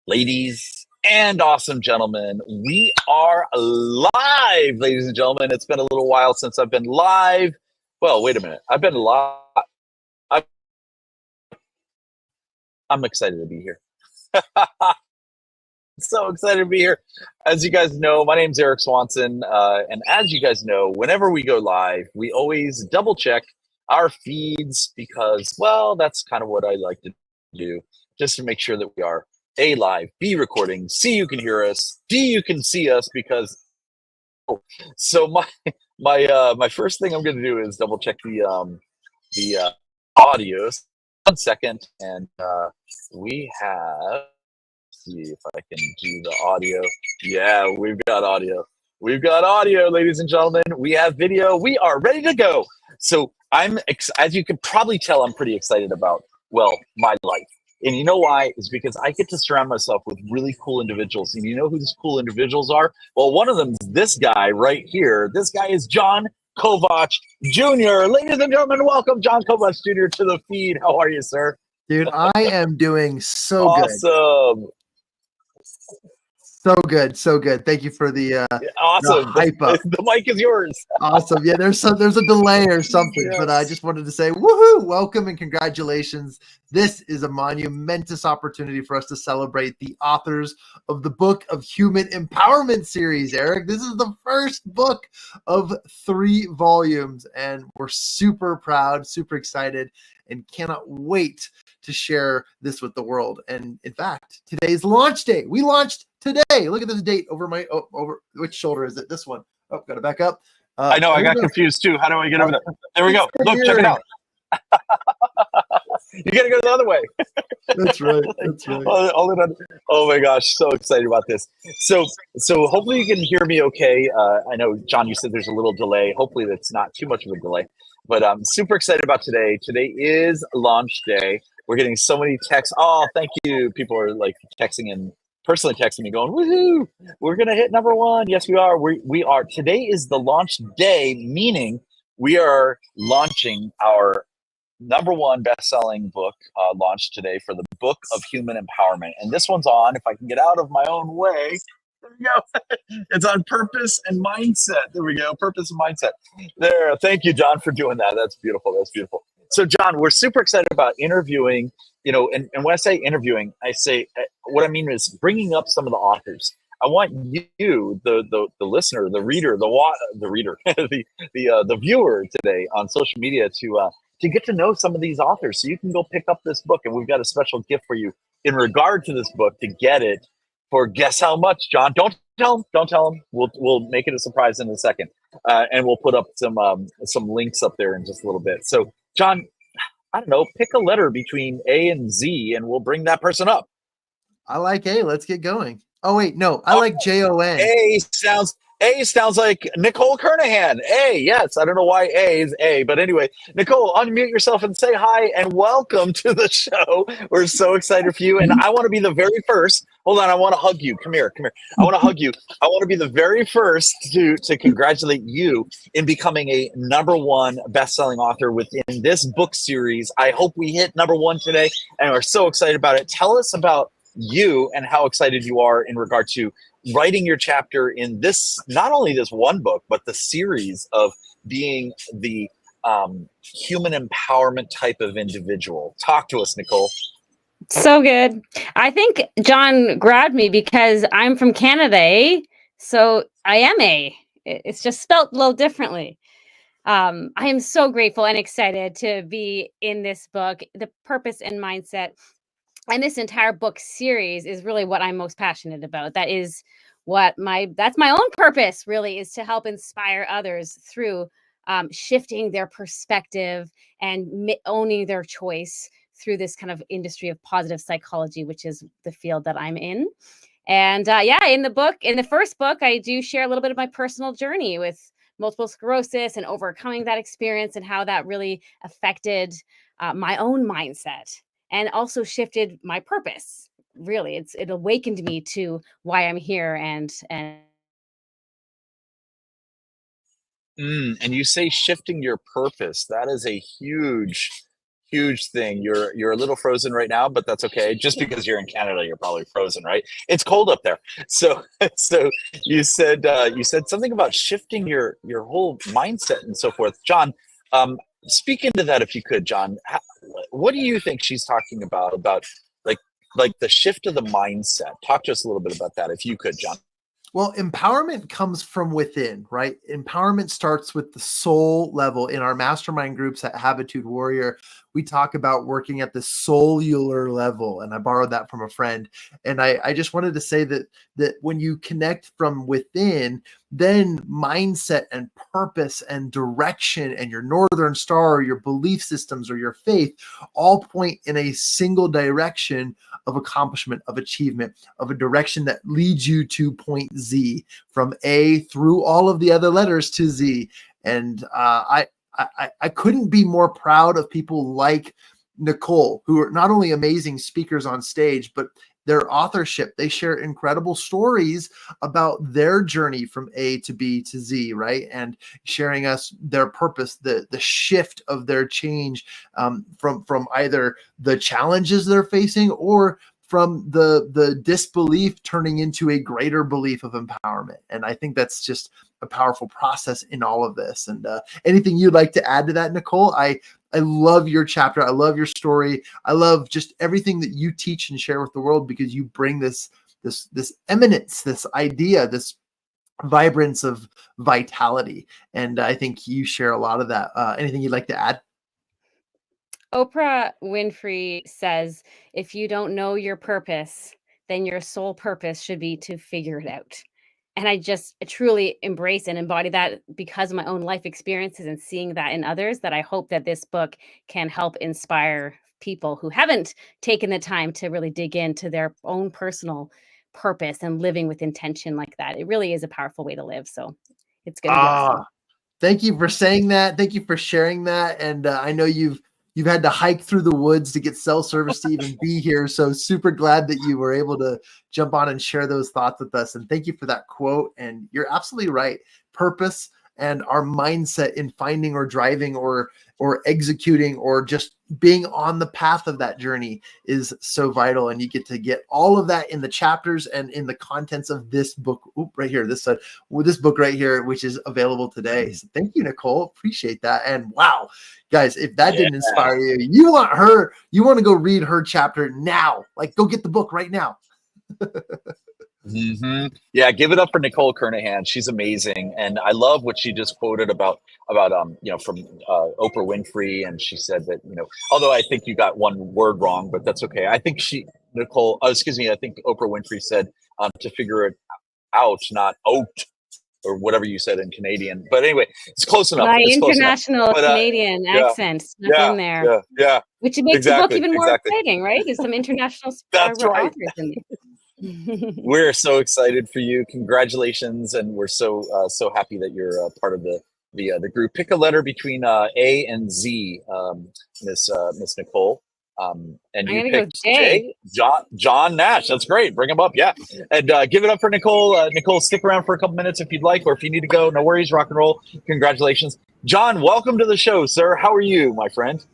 Ladies and awesome gentlemen, we are live, ladies and gentlemen. It's been a little while since I've been live. Well, wait a minute. I've been live. I'm excited to be here. So excited to be here. As you guys know, my name's Eric Swanson. And as you guys know, whenever we go live, we always double check our feeds because, well, that's kind of what I like to do, just to make sure that we are A, live, B, recording, C, you can hear us, D, you can see us because, so my first thing I'm going to do is double check the audio. 1 second. And we have, see if I can do the audio. Yeah, we've got audio. We've got audio, ladies and gentlemen. We have video. We are ready to go. So as you can probably tell, I'm pretty excited about, well, my life. And you know why? Is because I get to surround myself with really cool individuals. And you know who these cool individuals are? Well, one of them is this guy right here. This guy is John Kovach Jr. Ladies and gentlemen, welcome John Kovach Jr. to the feed. How are you, sir? Dude, I am doing so awesome. Good. So good. Thank you for the awesome the hype up. The mic is yours. Awesome. Yeah, there's a delay or something, yes. But I just wanted to say woohoo, welcome and congratulations. This is a monumentous opportunity for us to celebrate the authors of the Book of Human Empowerment series, Eric. This is the first book of 3 volumes, and we're super proud, super excited, and cannot wait to share this with the world. And in fact, today's launch day. We launched today. Look at this date over my over which shoulder is it? This one. Oh, got to back up. I know. I got confused too. How do I get over there? There we go. Look, check it out. You got to go the other way. That's right. That's right. Oh my gosh, so excited about this. So hopefully you can hear me okay. I know, John, you said there's a little delay. Hopefully that's not too much of a delay. But I'm super excited about today. Today is launch day. We're getting so many texts. Oh, thank you. People are like texting and personally texting me going, woohoo, we're going to hit number 1. Yes, we are. We are. Today is the launch day, meaning we are launching our number 1 best-selling book launched today for the Book of Human Empowerment. And this one's on, if I can get out of my own way, there we go. It's on purpose and mindset. There we go. Purpose and mindset. There. Thank you, John, for doing that. That's beautiful. That's beautiful. So, John, we're super excited about interviewing, and when I say interviewing, I say what I mean is bringing up some of the authors. I want you, the listener, the reader, the viewer today on social media to get to know some of these authors so you can go pick up this book. And we've got a special gift for you in regard to this book to get it for guess how much, John? Don't tell them. We'll make it a surprise in a second. And we'll put up some links up there in just a little bit. So, John, I don't know, pick a letter between A and Z and we'll bring that person up. I like A. Let's get going. Oh, wait, no, I like Jon. A sounds like Nicole Kernahan. A, yes. I don't know why A is A, but anyway, Nicole, unmute yourself and say hi and welcome to the show. We're so excited for you. And I want to be the very first. Hold on, I want to hug you. Come here. I want to hug you. I want to be the very first to congratulate you in becoming a number 1 best-selling author within this book series. I hope we hit number 1 today, and we're so excited about it. Tell us about you and how excited you are in regard to writing your chapter in this, not only this one book, but the series of being the human empowerment type of individual. Talk to us, Nicole. So good. I think John grabbed me because I'm from Canada, so I am A. It's just spelt a little differently. I am so grateful and excited to be in this book. The purpose and mindset and this entire book series is really what I'm most passionate about. That's my own purpose, really, is to help inspire others through shifting their perspective and owning their choice through this kind of industry of positive psychology, which is the field that I'm in. And in the first book, I do share a little bit of my personal journey with multiple sclerosis and overcoming that experience and how that really affected my own mindset and also shifted my purpose. Really, it awakened me to why I'm here and you say shifting your purpose. That is a huge huge thing. You're a little frozen right now, but that's okay. Just because you're in Canada, you're probably frozen, right? It's cold up there. So so you said something about shifting your whole mindset and so forth. John, speak into that if you could, John. What do you think she's talking about like the shift of the mindset? Talk to us a little bit about that if you could, John. Well, empowerment comes from within, right? Empowerment starts with the soul level. In our mastermind groups at Habitude Warrior, we talk about working at the cellular level. And I borrowed that from a friend. And I just wanted to say that when you connect from within, then mindset and purpose and direction and your Northern Star or your belief systems or your faith all point in a single direction of accomplishment, of achievement, of a direction that leads you to point Z, from A through all of the other letters to Z. And I couldn't be more proud of people like Nicole, who are not only amazing speakers on stage, but their authorship. They share incredible stories about their journey from A to B to Z, right? And sharing us their purpose, the shift of their change from either the challenges they're facing or from the disbelief turning into a greater belief of empowerment. And I think that's just a powerful process in all of this. And anything you'd like to add to that, Nicole? I love your chapter. I love your story. I love just everything that you teach and share with the world, because you bring this eminence, this idea, this vibrance of vitality. And I think you share a lot of that. Anything you'd like to add? Oprah Winfrey says, if you don't know your purpose, then your sole purpose should be to figure it out. And I just truly embrace and embody that because of my own life experiences and seeing that in others, that I hope that this book can help inspire people who haven't taken the time to really dig into their own personal purpose and living with intention like that. It really is a powerful way to live. So it's going to be awesome. Thank you for saying that. Thank you for sharing that. And I know you've had to hike through the woods to get cell service to even be here. So super glad that you were able to jump on and share those thoughts with us. And thank you for that quote. And you're absolutely right. Purpose and our mindset in finding or driving or executing or just being on the path of that journey is so vital. And you get to get all of that in the chapters and in the contents of this book right here, this book right here, which is available today. So thank you, Nicole. Appreciate that. And wow, guys, if that didn't inspire you, you want to go read her chapter now. Like, go get the book right now. Mm-hmm. Yeah, give it up for Nicole Kernahan. She's amazing, and I love what she just quoted about from Oprah Winfrey, and she said that although I think you got one word wrong, but that's okay. I think I think Oprah Winfrey said to figure it out, not out, or whatever you said in Canadian. But anyway, it's close enough. My it's international Canadian accent snuck in there. Yeah. Which makes the book even more exciting, right? There's some international That's right. authors in there. We're so excited for you. Congratulations, and we're so happy that you're part of the group. Pick a letter between A and Z, Miss Nicole. And you picked J. John Nash. That's great. Bring him up. Yeah. And give it up for Nicole. Nicole, stick around for a couple minutes if you'd like, or if you need to go, no worries. Rock and roll. Congratulations. John, welcome to the show, sir. How are you, my friend?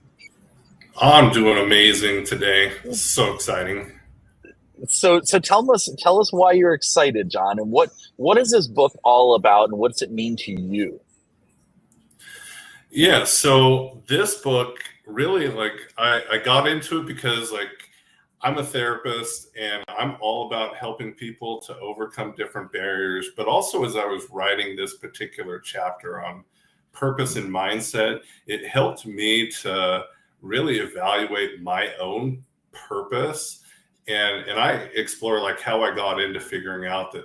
I'm doing amazing today. So exciting. So tell us why you're excited, John, and what is this book all about, and what does it mean to you? Yeah, so this book really, I got into it because I'm a therapist and I'm all about helping people to overcome different barriers. But also, as I was writing this particular chapter on purpose and mindset, it helped me to really evaluate my own purpose. And I explore how I got into figuring out that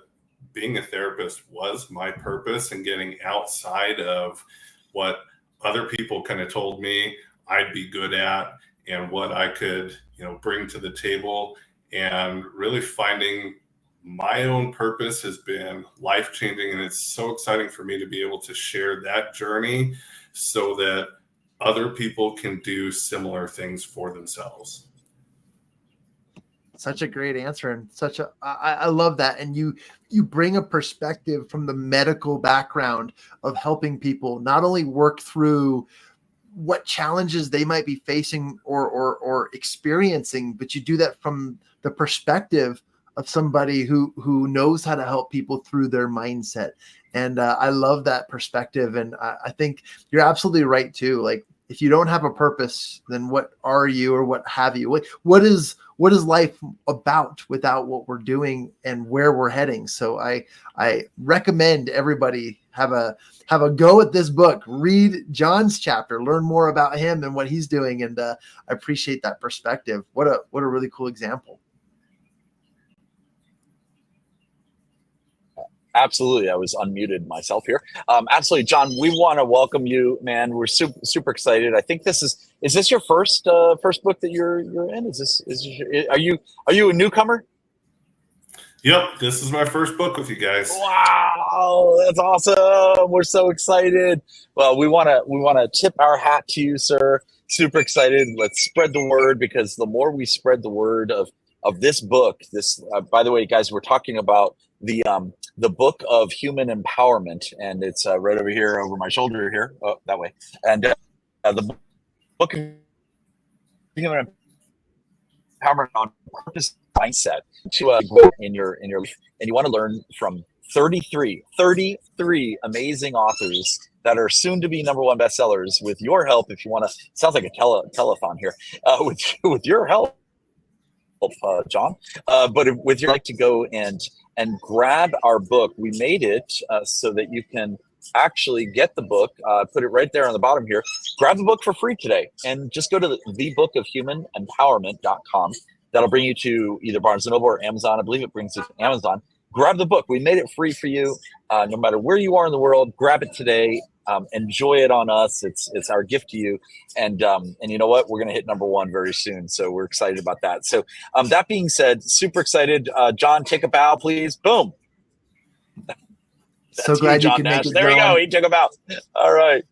being a therapist was my purpose, and getting outside of what other people kind of told me I'd be good at and what I could, bring to the table. And really finding my own purpose has been life-changing. And it's so exciting for me to be able to share that journey so that other people can do similar things for themselves. Such a great answer, and I love that. And you bring a perspective from the medical background of helping people not only work through what challenges they might be facing or experiencing, but you do that from the perspective of somebody who knows how to help people through their mindset. And I love that perspective. And I think you're absolutely right too. Like, if you don't have a purpose, then what are you, or what have you? What is life about without what we're doing and where we're heading? So I recommend everybody have a go at this book, read John's chapter, learn more about him and what he's doing. And I appreciate that perspective. What a really cool example. Absolutely. I was unmuted myself here. Absolutely, John, we want to welcome you, man. We're super excited. I think is this your first book that you're in? Are you a newcomer? Yep, this is my first book with you guys. Wow, that's awesome. We're so excited. Well, we want to tip our hat to you, sir. Super excited. Let's spread the word, because the more we spread the word of this book, by the way, guys, we're talking about the book of human empowerment, and it's right over here over my shoulder here, that way. And the book of human empowerment on purpose mindset to grow in your life. And you want to learn from 33 amazing authors that are soon to be #1 bestsellers with your help. If you want to, sounds like a telethon here, with your help, John, but with your like to go and grab our book. We made it so that you can actually get the book. Put it right there on the bottom here. Grab the book for free today, and just go to the bookofhumanempowerment.com. That'll bring you to either Barnes & Noble or Amazon. I believe it brings you to Amazon. Grab the book. We made it free for you. No matter where you are in the world, grab it today. Enjoy it on us. It's our gift to you. And you know what? We're going to hit #1 very soon. So we're excited about that. So that being said, super excited. John, take a bow, please. Boom. So glad you can Nash. make it. There John. you go. He took a bow. All right.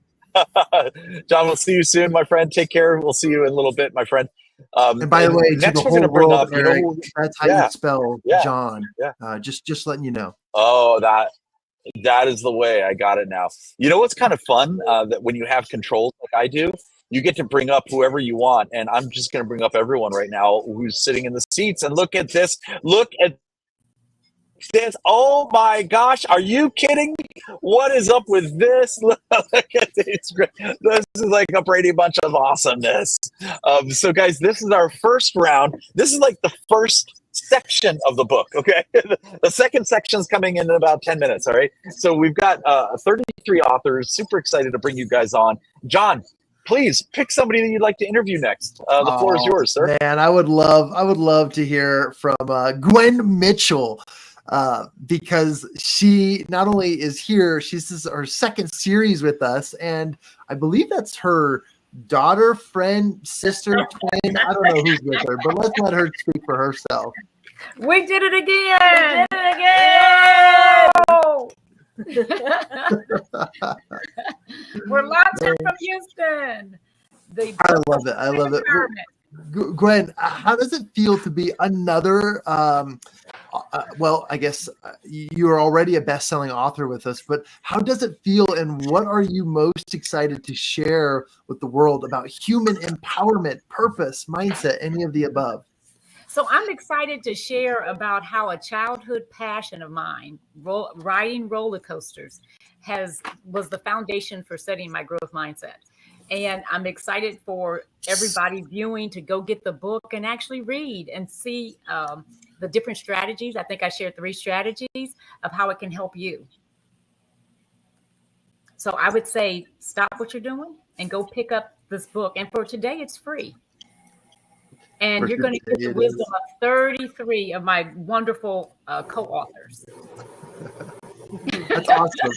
John, we'll see you soon, my friend. Take care. We'll see you in a little bit, my friend. And by the way, next to the we're going to whole bring world, up, Eric, that's how you spell John. Yeah. Just letting you know. Oh, that is the way. I got it now. You know what's kind of fun? That when you have controls like I do, you get to bring up whoever you want. And I'm just going to bring up everyone right now who's sitting in the seats. And look at this. Look at this. Oh my gosh. Are you kidding me? What is up with this? Look at this. This is like a Brady bunch of awesomeness. So guys, this is our first round. This is like the first section of the book. Okay. The second section's coming in about 10 minutes. All right. So we've got 33 authors. Super excited to bring you guys on. John, please pick somebody that you'd like to interview next. The floor is yours, sir. Man, I would love to hear from Gwen Mitchell. Because she not only is here, she's her second series with us, and I believe that's her daughter, friend, sister, twin. I don't know who's with her, but let's let her speak for herself. We did it again! We're launching from Houston. I love it. Gwen, how does it feel to be another? Well, I guess you're already a best-selling author with us, but how does it feel, and what are you most excited to share with the world about human empowerment, purpose, mindset, any of the above? So I'm excited to share about how a childhood passion of mine, riding roller coasters, was the foundation for setting my growth mindset. And I'm excited for everybody viewing to go get the book and actually read and see the different strategies. I think I shared 3 strategies of how it can help you. So I would say stop what you're doing and go pick up this book. And for today, it's free. And you're going to get the wisdom of 33 of my wonderful co-authors. That's awesome.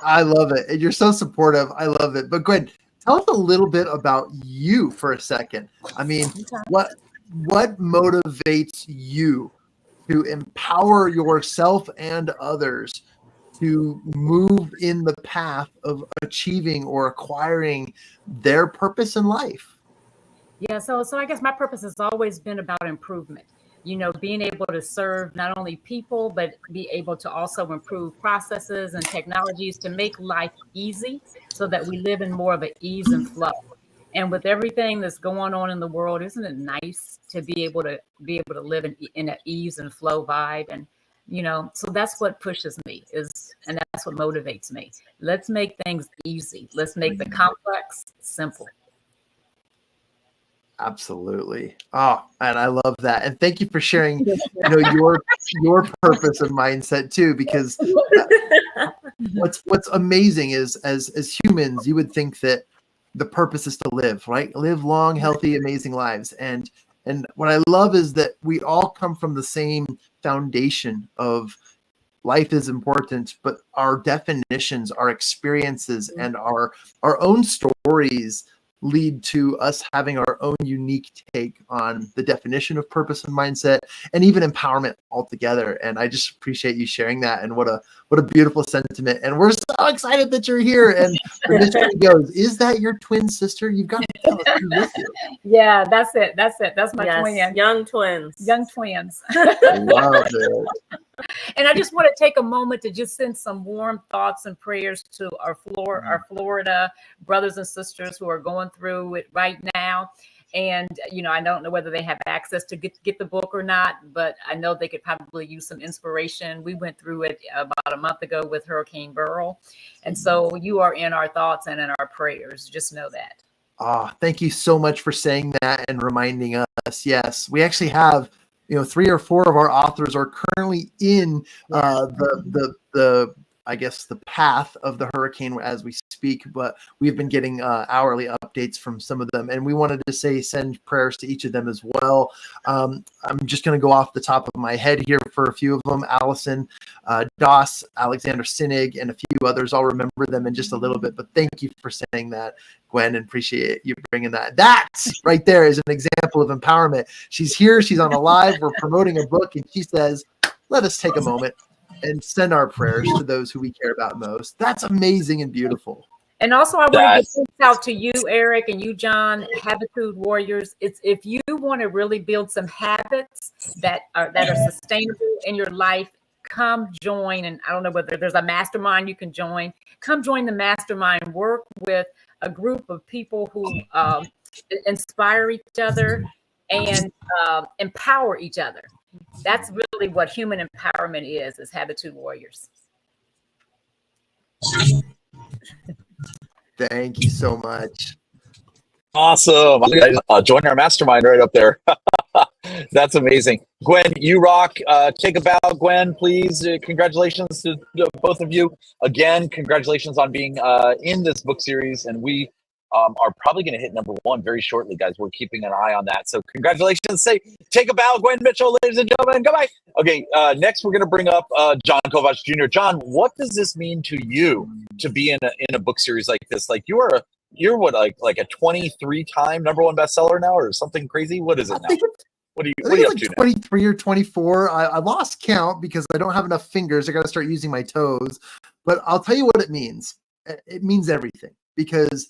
I love it. And you're so supportive. I love it. But Gwen, tell us a little bit about you for a second. I mean, what motivates you to empower yourself and others to move in the path of achieving or acquiring their purpose in life? Yeah, so I guess my purpose has always been about improvement. You know, being able to serve not only people, but be able to also improve processes and technologies to make life easy so that we live in more of an ease and flow. And with everything that's going on in the world, isn't it nice to be able to live in an ease and flow vibe? And so that's what pushes me and that's what motivates me. Let's make things easy. Let's make the complex simple. Absolutely. Oh, and I love that. And thank you for sharing, your purpose and mindset too, because what's amazing is as humans, you would think that the purpose is to live, right? Live long, healthy, amazing lives. And what I love is that we all come from the same foundation of life is important, but our definitions, our experiences, and our own stories lead to us having our own unique take on the definition of purpose and mindset, and even empowerment altogether. And I just appreciate you sharing that. And what a beautiful sentiment. And we're so excited that you're here. And the mystery goes, is that your twin sister? You've got to tell us who's with you. Yeah, that's it. That's my twin. Young twins. Young twins. Love it. And I just want to take a moment to just send some warm thoughts and prayers to our Florida brothers and sisters who are going through it right now. And, I don't know whether they have access to get the book or not, but I know they could probably use some inspiration. We went through it about a month ago with Hurricane Beryl. And so you are in our thoughts and in our prayers. Just know that. Thank you so much for saying that and reminding us. Yes, we actually have 3 or 4 of our authors are currently in the I guess the path of the hurricane as we speak, but we've been getting hourly updates from some of them, and we wanted to send prayers to each of them as well. I'm just going to go off the top of my head here for a few of them: Allison Doss, Alexander Sinig, and a few others. I'll remember them in just a little bit, but thank you for saying that, Gwen, and appreciate you bringing that. That right there is an example of empowerment. She's here, she's on a live, we're promoting a book, and she says, let us take a moment and send our prayers to those who we care about most. That's amazing and beautiful. And also, I want to get this out to you, Eric, and you, John, Habitude Warriors. It's if you want to really build some habits that are sustainable in your life, come join. And I don't know whether there's a mastermind you can join. Come join the mastermind. Work with a group of people who inspire each other and empower each other. That's really what human empowerment is Habitude Warriors. Thank you so much. Awesome. Join our mastermind right up there. That's amazing. Gwen, you rock. Take a bow, Gwen, please. Congratulations to both of you. Again, congratulations on being in this book series. And we are probably going to hit #1 very shortly, guys. We're keeping an eye on that. So congratulations. Take a bow, Gwen Mitchell, ladies and gentlemen. Goodbye. Okay, next we're going to bring up John Kovacs Jr. John, what does this mean to you to be in a book series like this? Like you're what, like a 23-time #1 bestseller now, or something crazy? What is it now? What are you up to now? 23 or 24. I lost count because I don't have enough fingers. I got to start using my toes. But I'll tell you what it means. It means everything, because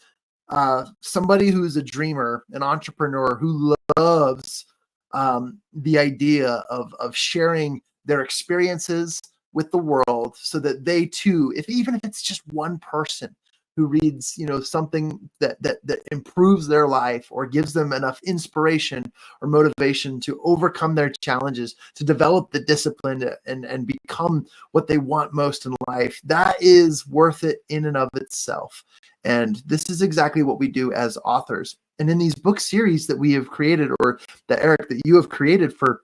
somebody who's a dreamer, an entrepreneur who loves the idea of sharing their experiences with the world, so that they too, even if it's just one person who reads, something that improves their life or gives them enough inspiration or motivation to overcome their challenges, to develop the discipline and become what they want most in life, that is worth it in and of itself. And this is exactly what we do as authors. And in these book series that we have created, or that Eric, that you have created for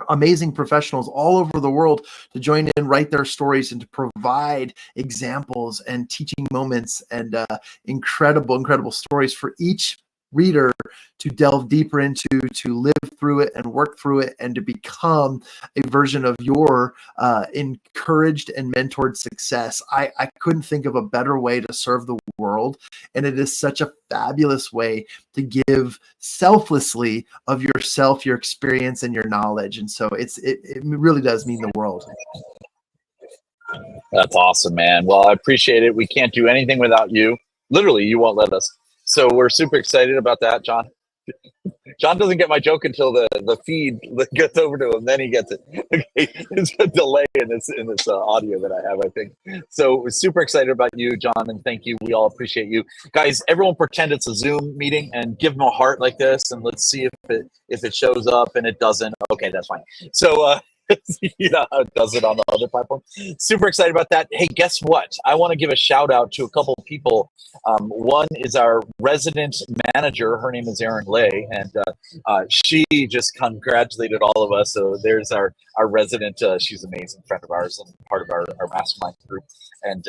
amazing professionals all over the world to join in, write their stories, and to provide examples and teaching moments and incredible stories for each reader to delve deeper into, to live through it and work through it, and to become a version of your encouraged and mentored success. I couldn't think of a better way to serve the world, and it is such a fabulous way to give selflessly of yourself, your experience, and your knowledge. And so it really does mean the world. That's awesome, man. Well, I appreciate it. We can't do anything without you. Literally, you won't let us. So we're super excited about that, John. John doesn't get my joke until the feed gets over to him. Then he gets it. Okay, there's a delay in this audio that I have, I think. So we're super excited about you, John, and thank you. We all appreciate you, guys. Everyone, pretend it's a Zoom meeting and give them a heart like this, and let's see if it shows up. And it doesn't. Okay, that's fine. So. You know how it does it on the other platform. Super excited about that. Hey, guess what? I want to give a shout out to a couple of people. One is our resident manager. Her name is Erin Lay, and she just congratulated all of us. So there's our resident. She's an amazing friend of ours and part of our mastermind group and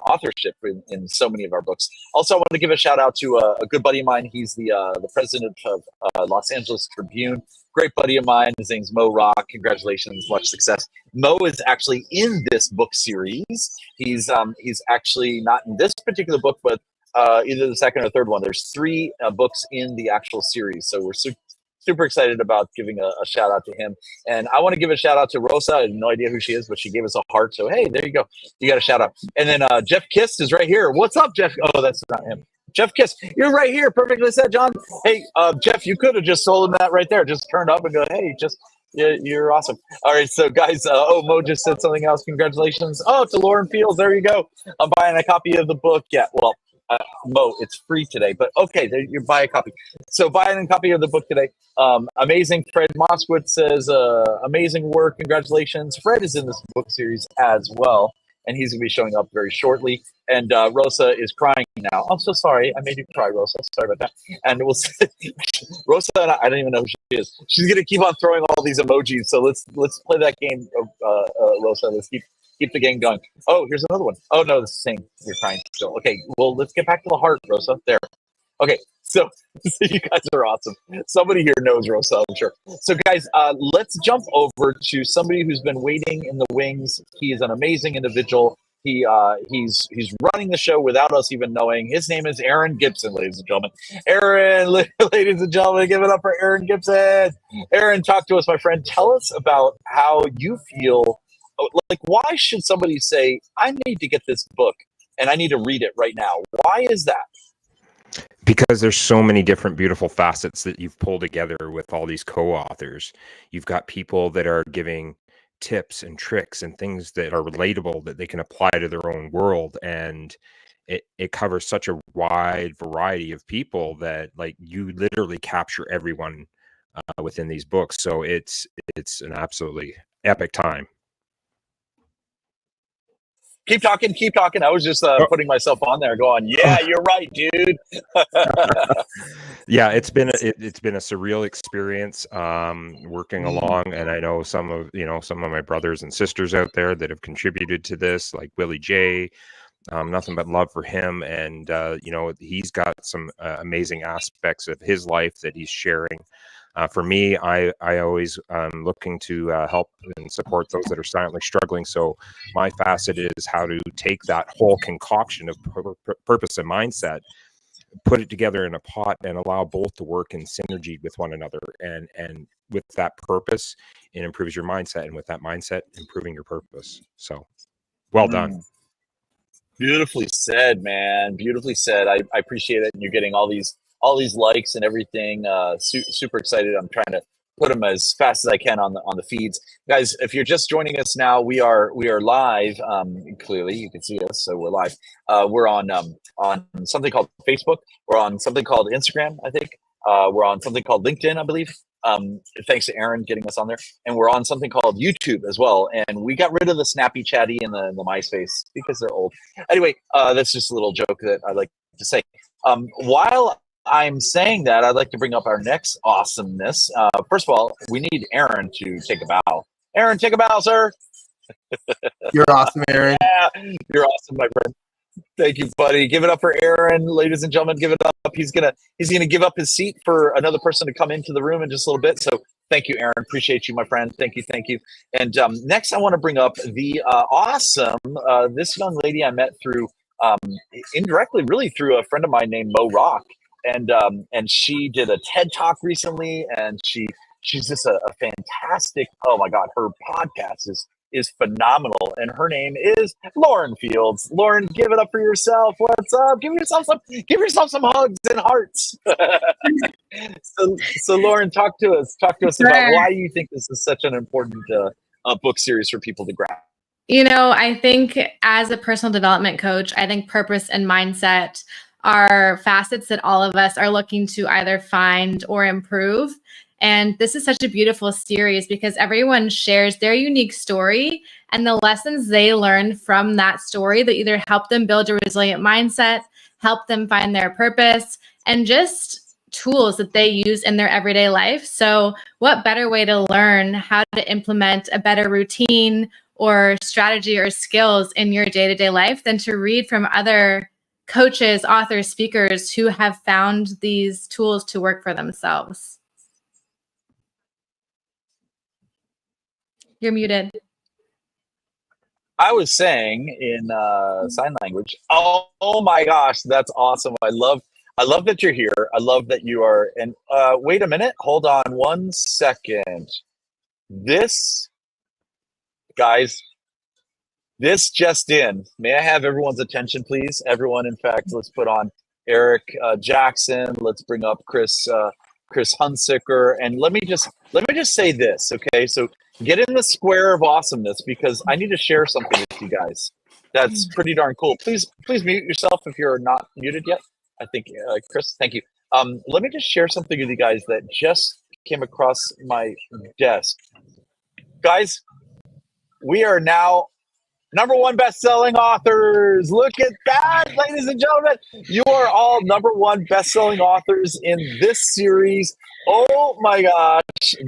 authorship in so many of our books. Also, I want to give a shout out to a good buddy of mine. He's the president of Los Angeles Tribune. Great buddy of mine. His name's Mo Rock. Congratulations, much success. Mo is actually in this book series. He's actually not in this particular book, but either the second or third one. There's 3 books in the actual series, so we're super excited about giving a shout out to him. And I want to give a shout out to Rosa. I have no idea who she is, but she gave us a heart. So hey, there you go. You got a shout out. And then Jeff Kist is right here. What's up, Jeff? Oh, that's not him. Jeff Kiss, you're right here. Perfectly said, John. Hey, Jeff, you could have just told him that right there. Just turned up and go, hey, you're awesome. All right, so guys, Mo just said something else. Congratulations. Oh, to Lauren Fields. There you go. I'm buying a copy of the book. Yeah, well, Mo, it's free today, but okay, there, you buy a copy. So buying a copy of the book today. Amazing. Fred Moskowitz says, amazing work. Congratulations. Fred is in this book series as well, and he's going to be showing up very shortly. And Rosa is crying now. I'm so sorry. I made you cry, Rosa. Sorry about that. And we'll see. Rosa, and I don't even know who she is. She's going to keep on throwing all these emojis. So let's play that game, Rosa. Let's keep the game going. Oh, here's another one. Oh, no, it's the same. You're crying still. Okay, well, let's get back to the heart, Rosa. There. Okay, so you guys are awesome. Somebody here knows Rosa, I'm sure. So guys, let's jump over to somebody who's been waiting in the wings. He is an amazing individual. He's running the show without us even knowing. His name is Aaron Gibson, ladies and gentlemen. Aaron, ladies and gentlemen, give it up for Aaron Gibson. Aaron, talk to us, my friend. Tell us about how you feel. Like, why should somebody say, I need to get this book and I need to read it right now? Why is that? Because there's so many different beautiful facets that you've pulled together with all these co-authors. You've got people that are giving tips and tricks and things that are relatable that they can apply to their own world, and it covers such a wide variety of people that, like, you literally capture everyone within these books. So it's an absolutely epic time. Keep talking. I was just putting myself on there going, yeah, you're right, dude. Yeah, it's been a surreal experience working along, and I know some of my brothers and sisters out there that have contributed to this, like Willie J. Nothing but love for him, and he's got some amazing aspects of his life that he's sharing. For me, I always looking to help and support those that are silently struggling. So my facet is how to take that whole concoction of purpose and mindset, put it together in a pot, and allow both to work in synergy with one another. And with that purpose, it improves your mindset, and with that mindset, improving your purpose. So, well done. Beautifully said, man. Beautifully said. I appreciate it. And you're getting all these likes and everything. Super excited. I'm trying to put them as fast as I can on the feeds, guys. If you're just joining us now, we are live. Clearly, you can see us, so we're live. We're on something called Facebook. We're on something called Instagram, I think. We're on something called LinkedIn, I believe. Thanks to Aaron getting us on there, and we're on something called YouTube as well. And we got rid of the Snappy Chatty and the MySpace because they're old. Anyway, that's just a little joke that I like to say. While I'm saying that, I'd like to bring up our next awesomeness. First of all, we need Aaron to take a bow. Aaron, take a bow, sir. You're awesome, Aaron. Yeah, you're awesome, my friend. Thank you, buddy. Give it up for Aaron, ladies and gentlemen. Give it up. He's gonna give up his seat for another person to come into the room in just a little bit. So thank you, Aaron. Appreciate you, my friend. Thank you. And next, I want to bring up the awesome this young lady I met through indirectly, really through a friend of mine named Mo Rock. And she did a TED Talk recently, and she's just a fantastic. Oh my God, her podcast is is phenomenal, and her name is Lauren Fields. Lauren, give it up for yourself. What's up? Give yourself some hugs and hearts. So Lauren, talk to us about why you think this is such an important book series for people to grab. I think as a personal development coach, I think purpose and mindset are facets that all of us are looking to either find or improve. And this is such a beautiful series because everyone shares their unique story and the lessons they learned from that story that either help them build a resilient mindset, help them find their purpose, and just tools that they use in their everyday life. So what better way to learn how to implement a better routine or strategy or skills in your day-to-day life than to read from other coaches, authors, speakers who have found these tools to work for themselves. You're muted. I was saying in sign language. Oh my gosh, that's awesome! I love that you're here. I love that you are. And wait a minute, hold on 1 second. This, guys, this just in. May I have everyone's attention, please? Everyone, in fact, let's put on Eric Jackson. Let's bring up Chris Hunsicker, and let me just say this, okay? So get in the square of awesomeness because I need to share something with you guys. That's pretty darn cool. Please mute yourself if you're not muted yet. I think Chris, thank you. Let me just share something with you guys that just came across my desk. Guys, we are now #1 best-selling authors. Look at that, ladies and gentlemen. You are all #1 best-selling authors in this series. Oh my gosh.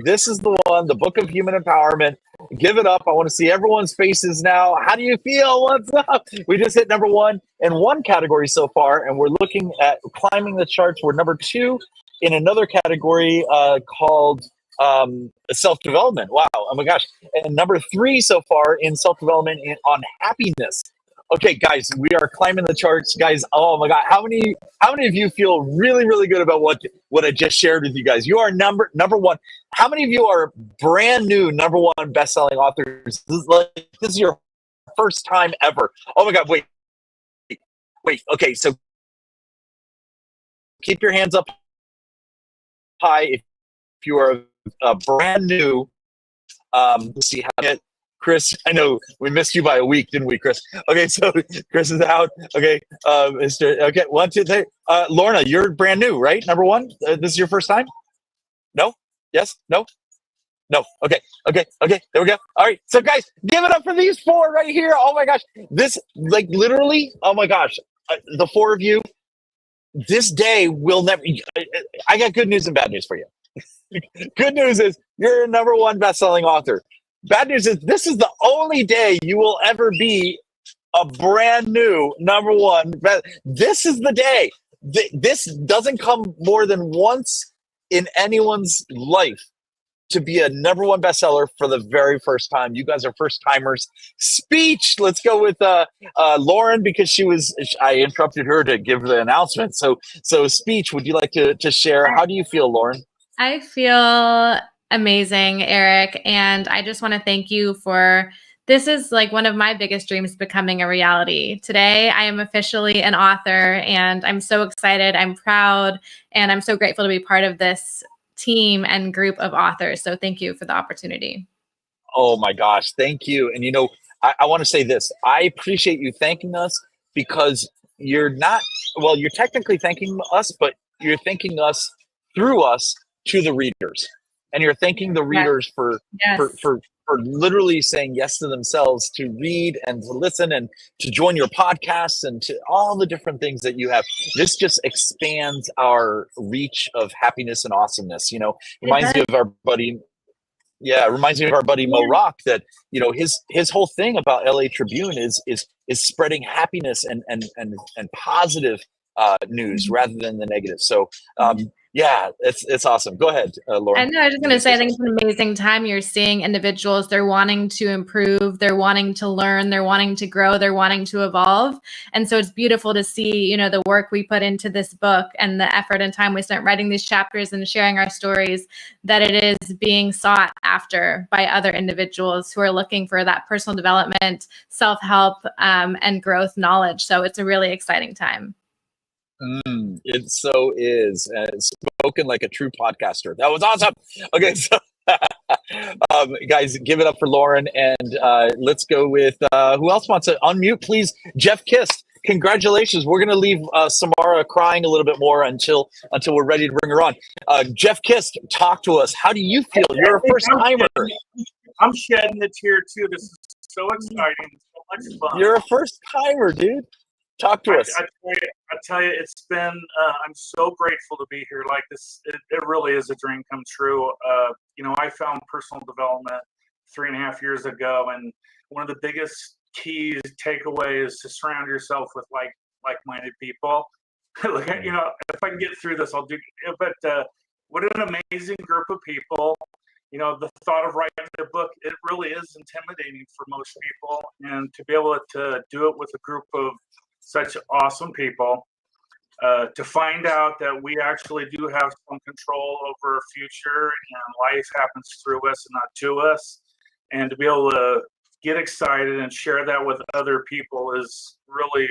This is the one, the Book of Human Empowerment. Give it up. I want to see everyone's faces now. How do you feel? What's up? We just hit #1 in one category so far, and we're looking at climbing the charts. We're #2 in another category called self-development. Wow. Oh my gosh. And #3 so far in self-development on happiness. Okay, guys, we are climbing the charts, guys. Oh my God. How many of you feel really, really good about what I just shared with you guys? You are #1. How many of you are brand new #1 best-selling authors? This is your first time ever. Oh my God. Wait. Okay. So keep your hands up high if you are brand new. Let's see how Chris, I know we missed you by a week, didn't we, Chris? Okay, so Chris is out. Okay, okay, 1, 2, 3. Lorna, you're brand new, right? #1. This is your first time? No? Yes? No? No. Okay. There we go. All right. So guys, give it up for these 4 right here. Oh my gosh. This, like, literally, oh my gosh. The 4 of you, this day will never, I got good news and bad news for you. Good news is you're a #1 best-selling author. Bad news is this is the only day you will ever be a brand new #1. This is the day. This doesn't come more than once in anyone's life to be a #1 bestseller for the very first time. You guys are first timers. Speech. Let's go with Lauren because I interrupted her to give the announcement. So Speech, would you like to share? How do you feel, Lauren? I feel amazing, Eric. And I just want to thank you this is like one of my biggest dreams becoming a reality. Today, I am officially an author and I'm so excited. I'm proud and I'm so grateful to be part of this team and group of authors. So thank you for the opportunity. Oh my gosh. Thank you. And I want to say this. I appreciate you thanking us because you're technically thanking us, but you're thanking us through us to the readers, and you're thanking the readers for literally saying yes to themselves to read and to listen and to join your podcasts and to all the different things that you have. This just expands our reach of happiness and awesomeness. Reminds me of our buddy. Yeah, it reminds me of our buddy Mo Rock that his whole thing about LA Tribune is spreading happiness and positive news rather than the negative. So Yeah, it's awesome. Go ahead, Lauren. I know, I was just going to say, I think it's an amazing time. You're seeing individuals, they're wanting to improve, they're wanting to learn, they're wanting to grow, they're wanting to evolve. And so it's beautiful to see, you know, the work we put into this book and the effort and time we spent writing these chapters and sharing our stories, that it is being sought after by other individuals who are looking for that personal development, self-help, and growth knowledge. So it's a really exciting time. It so is. Spoken like a true podcaster. That was awesome. Okay, so guys, give it up for Lauren, and let's go with who else wants to unmute, please? Jeff Kist. Congratulations. We're going to leave Samara crying a little bit more until we're ready to bring her on. Jeff Kist, talk to us. How do you feel? You're a first timer. I'm shedding a tear too. This is so exciting. So much fun. You're a first timer, dude. Talk to us. I tell you, it's been, I'm so grateful to be here. Like this, it really is a dream come true. You know, I found personal development 3.5 years ago, and one of the biggest keys takeaway is to surround yourself with like-minded people. Like, you know, if I can get through this, I'll do. But what an amazing group of people. You know, the thought of writing a book, it really is intimidating for most people, and to be able to do it with a group of such awesome people, to find out that we actually do have some control over our future and life happens through us and not to us, and to be able to get excited and share that with other people is really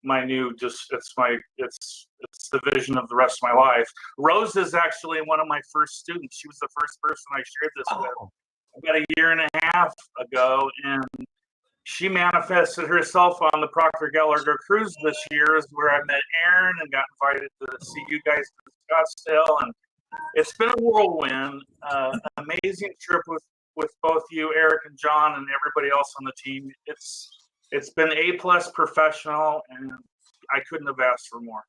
my new, just it's the vision of the rest of my life. Rose is actually one of my first students. She was the first person I shared this with about 1.5 years ago, and she manifested herself on the Proctor Gallagher cruise this year, is where I met Aaron and got invited to see you guys to Scottsdale. And it's been a whirlwind, amazing trip with both you, Eric and John, and everybody else on the team. It's been A+ professional, and I couldn't have asked for more.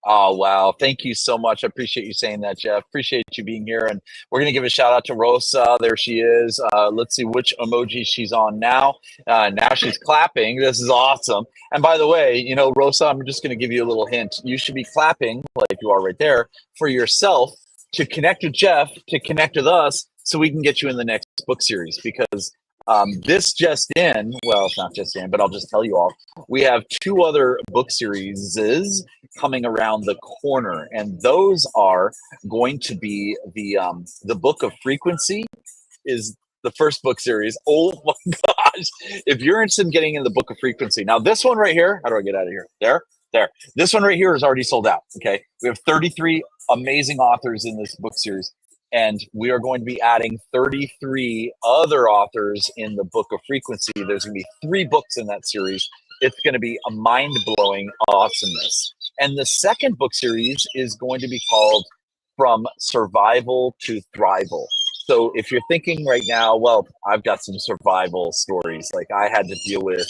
Oh, wow. Thank you so much. I appreciate you saying that, Jeff. Appreciate you being here. And we're going to give a shout out to Rosa. There she is. Let's see which emoji she's on now. Now she's clapping. This is awesome. And by the way, you know, Rosa, I'm just going to give you a little hint. You should be clapping, like you are right there, for yourself to connect with Jeff, to connect with us, so we can get you in the next book series. Because this just in, well, it's not just in, but I'll just tell you all, we have 2 other book series coming around the corner, and those are going to be the Book of Frequency is the first book series. Oh my gosh. If you're interested in getting in the Book of Frequency, now this one right here, how do I get out of here? There. This one right here is already sold out. Okay. We have 33 amazing authors in this book series. And we are going to be adding 33 other authors in the Book of Frequency. There's going to be 3 books in that series. It's going to be a mind-blowing awesomeness. And the second book series is going to be called From Survival to Thrival. So if you're thinking right now, well, I've got some survival stories, like I had to deal with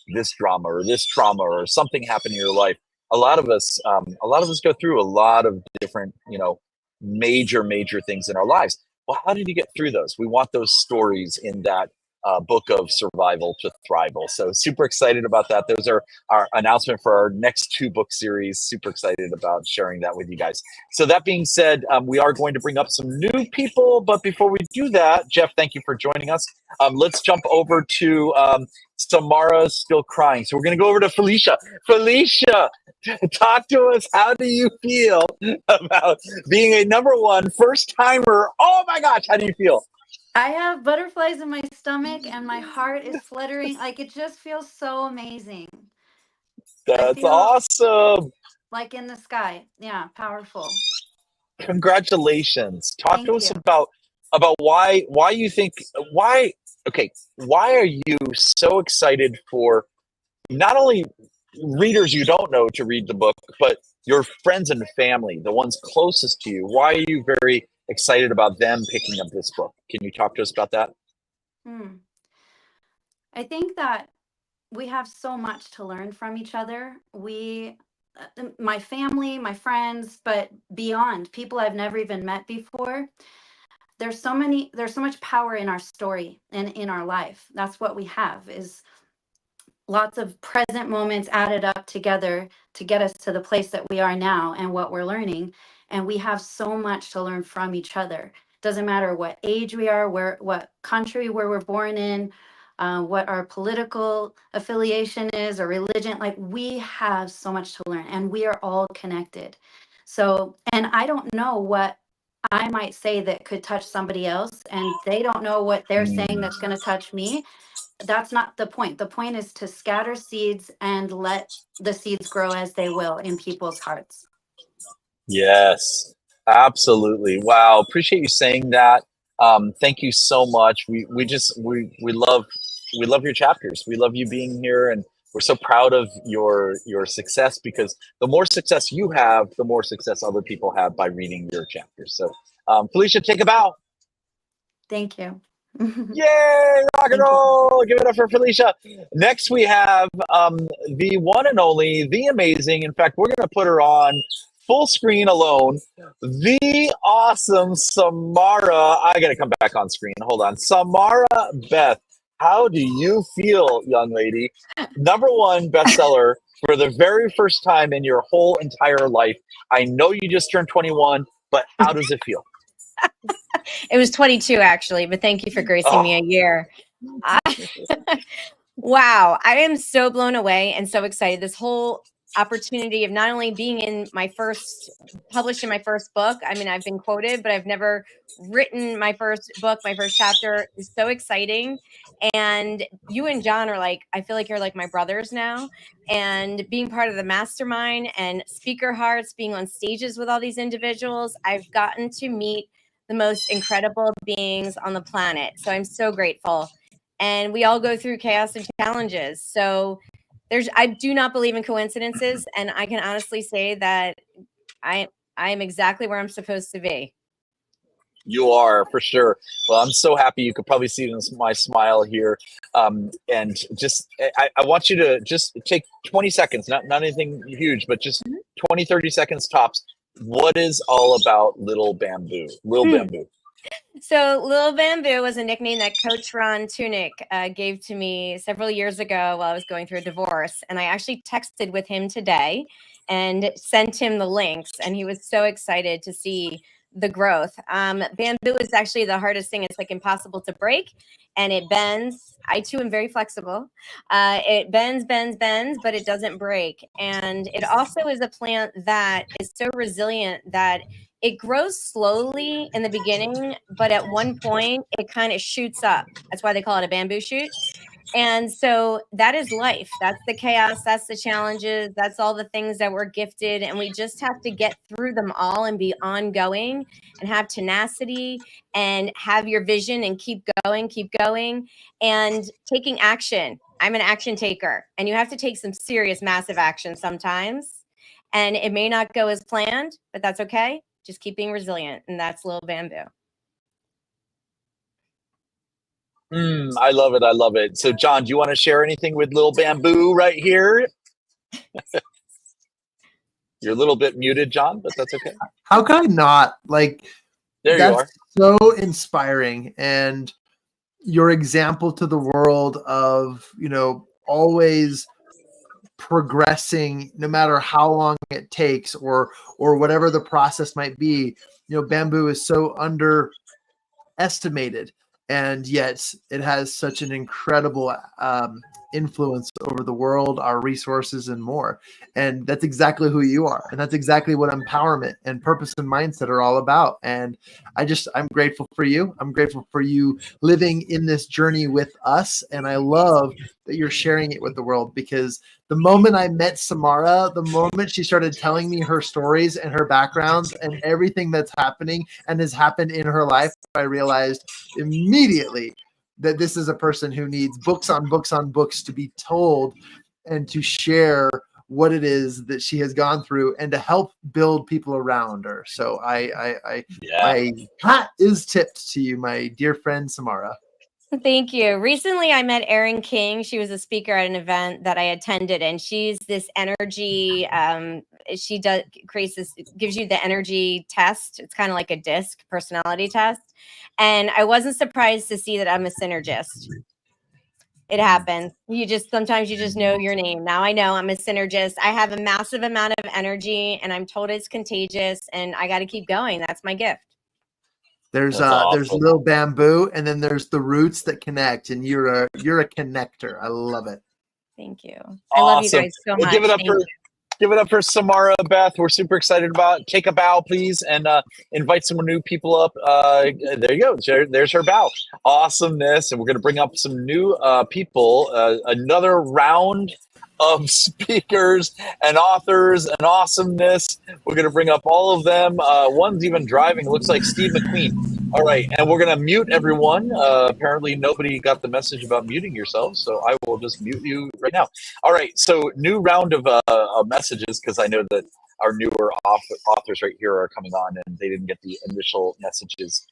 this drama or this trauma or something happened in your life. A lot of us go through a lot of different, you know, major things in our lives. Well, how did you get through those? We want those stories in that book of Survival to Thrival. So super excited about that. Those are our announcement for our next 2 book series. Super excited about sharing that with you guys. So that being said, we are going to bring up some new people, but before we do that, Jeff, thank you for joining us. Let's jump over to Samara's still crying. So we're going to go over to Felicia. Felicia, talk to us. How do you feel about being a #1 first timer? Oh my gosh, how do you feel? I have butterflies in my stomach and my heart is fluttering. Like, it just feels so amazing. That's awesome. Like in the sky. Yeah, powerful. Congratulations. Talk to us about why you think, why are you so excited for not only readers you don't know to read the book, but your friends and family, the ones closest to you? Why are you very excited about them picking up this book? Can you talk to us about that? I think that we have so much to learn from each other. My family, my friends, but beyond, people I've never even met before. There's so much power in our story and in our life. That's what we have, is lots of present moments added up together to get us to the place that we are now and what we're learning. And we have so much to learn from each other. Doesn't matter what age we are, what country where we're born in, what our political affiliation is or religion. Like, we have so much to learn, and we are all connected. So, and I don't know what I might say that could touch somebody else, and they don't know what they're saying that's going to touch me. That's not the point. The point is to scatter seeds and let the seeds grow as they will in people's hearts. Yes, absolutely. Wow, appreciate you saying that. Thank you so much. We love your chapters. We love you being here, and we're so proud of your success, because the more success you have, the more success other people have by reading your chapters. So, Felicia, take a bow. Thank you. Yay, rock and Thank you. roll. Give it up for Felicia. Next, we have the one and only, the amazing. In fact, we're going to put her on full screen alone. The awesome Samara. I got to come back on screen. Hold on. Samara Beth, how do you feel, young lady? #1 bestseller for the very first time in your whole entire life. I know you just turned 21, but how does it feel? It was 22 actually, but thank you for gracing me a year. Wow, I am so blown away and so excited. This whole opportunity of not only being published in my first book. I mean, I've been quoted, but I've never written my first book. My first chapter is so exciting. And you and John are like, I feel like you're like my brothers now. And being part of the mastermind and Speaker Hearts, being on stages with all these individuals, I've gotten to meet the most incredible beings on the planet. So I'm so grateful. And we all go through chaos and challenges. So I do not believe in coincidences. And I can honestly say that I am exactly where I'm supposed to be. You are, for sure. Well, I'm so happy. You could probably see it in my smile here. And just, I want you to just take 20 seconds, not anything huge, but just 20, 30 seconds tops. What is all about Little Bamboo? Little Bamboo. So Little Bamboo was a nickname that Coach Ron Tunick gave to me several years ago while I was going through a divorce. And I actually texted with him today and sent him the links. And he was so excited to see the growth. Bamboo is actually the hardest thing. It's like impossible to break, and it bends. I too am very flexible. It bends, but it doesn't break. And it also is a plant that is so resilient that it grows slowly in the beginning, but at one point it kind of shoots up. That's why they call it a bamboo shoot. And so that is life. That's the chaos. That's the challenges. That's all the things that we're gifted. And we just have to get through them all and be ongoing and have tenacity and have your vision and keep going and taking action. I'm an action taker, and you have to take some serious, massive action sometimes. And it may not go as planned, but that's okay. Just keep being resilient. And that's Little Bamboo. I love it. I love it. So, John, do you want to share anything with Little Bamboo right here? You're a little bit muted, John, but that's okay. How could I not? Like, there you are. So inspiring. And your example to the world of, always progressing no matter how long it takes or whatever the process might be. Bamboo is so underestimated, and yet it has such an incredible influence over the world, our resources, and more. And that's exactly who you are. And that's exactly what empowerment and purpose and mindset are all about. And I'm grateful for you. I'm grateful for you living in this journey with us. And I love that you're sharing it with the world, because the moment I met Samara, the moment she started telling me her stories and her backgrounds and everything that's happening and has happened in her life, I realized immediately that this is a person who needs books on books on books to be told and to share what it is that she has gone through and to help build people around her. So my hat is tipped to you, my dear friend Samara. Thank you. Recently, I met Erin King. She was a speaker at an event that I attended, and she's this energy. She gives you the energy test. It's kind of like a DISC personality test. And I wasn't surprised to see that I'm a synergist. It happens. Sometimes you just know your name. Now I know I'm a synergist. I have a massive amount of energy and I'm told it's contagious and I got to keep going. That's my gift. There's That's there's awesome. little bamboo, and then there's the roots that connect, and you're a connector. I love it. Thank you. I love you Awesome. guys so Well, much. give it up Thank for you. give it up for Samara, Beth. We're super excited about. Take a bow, please, and invite some new people up. There you go. There's her bow. Awesomeness, and we're going to bring up some new people. Another round of speakers and authors and awesomeness. We're going to bring up all of them. One's even driving. It looks like Steve McQueen. All right, and we're going to mute everyone. Apparently, nobody got the message about muting yourselves, so I will just mute you right now. All right, so new round of messages, because I know that our newer authors right here are coming on, and they didn't get the initial messages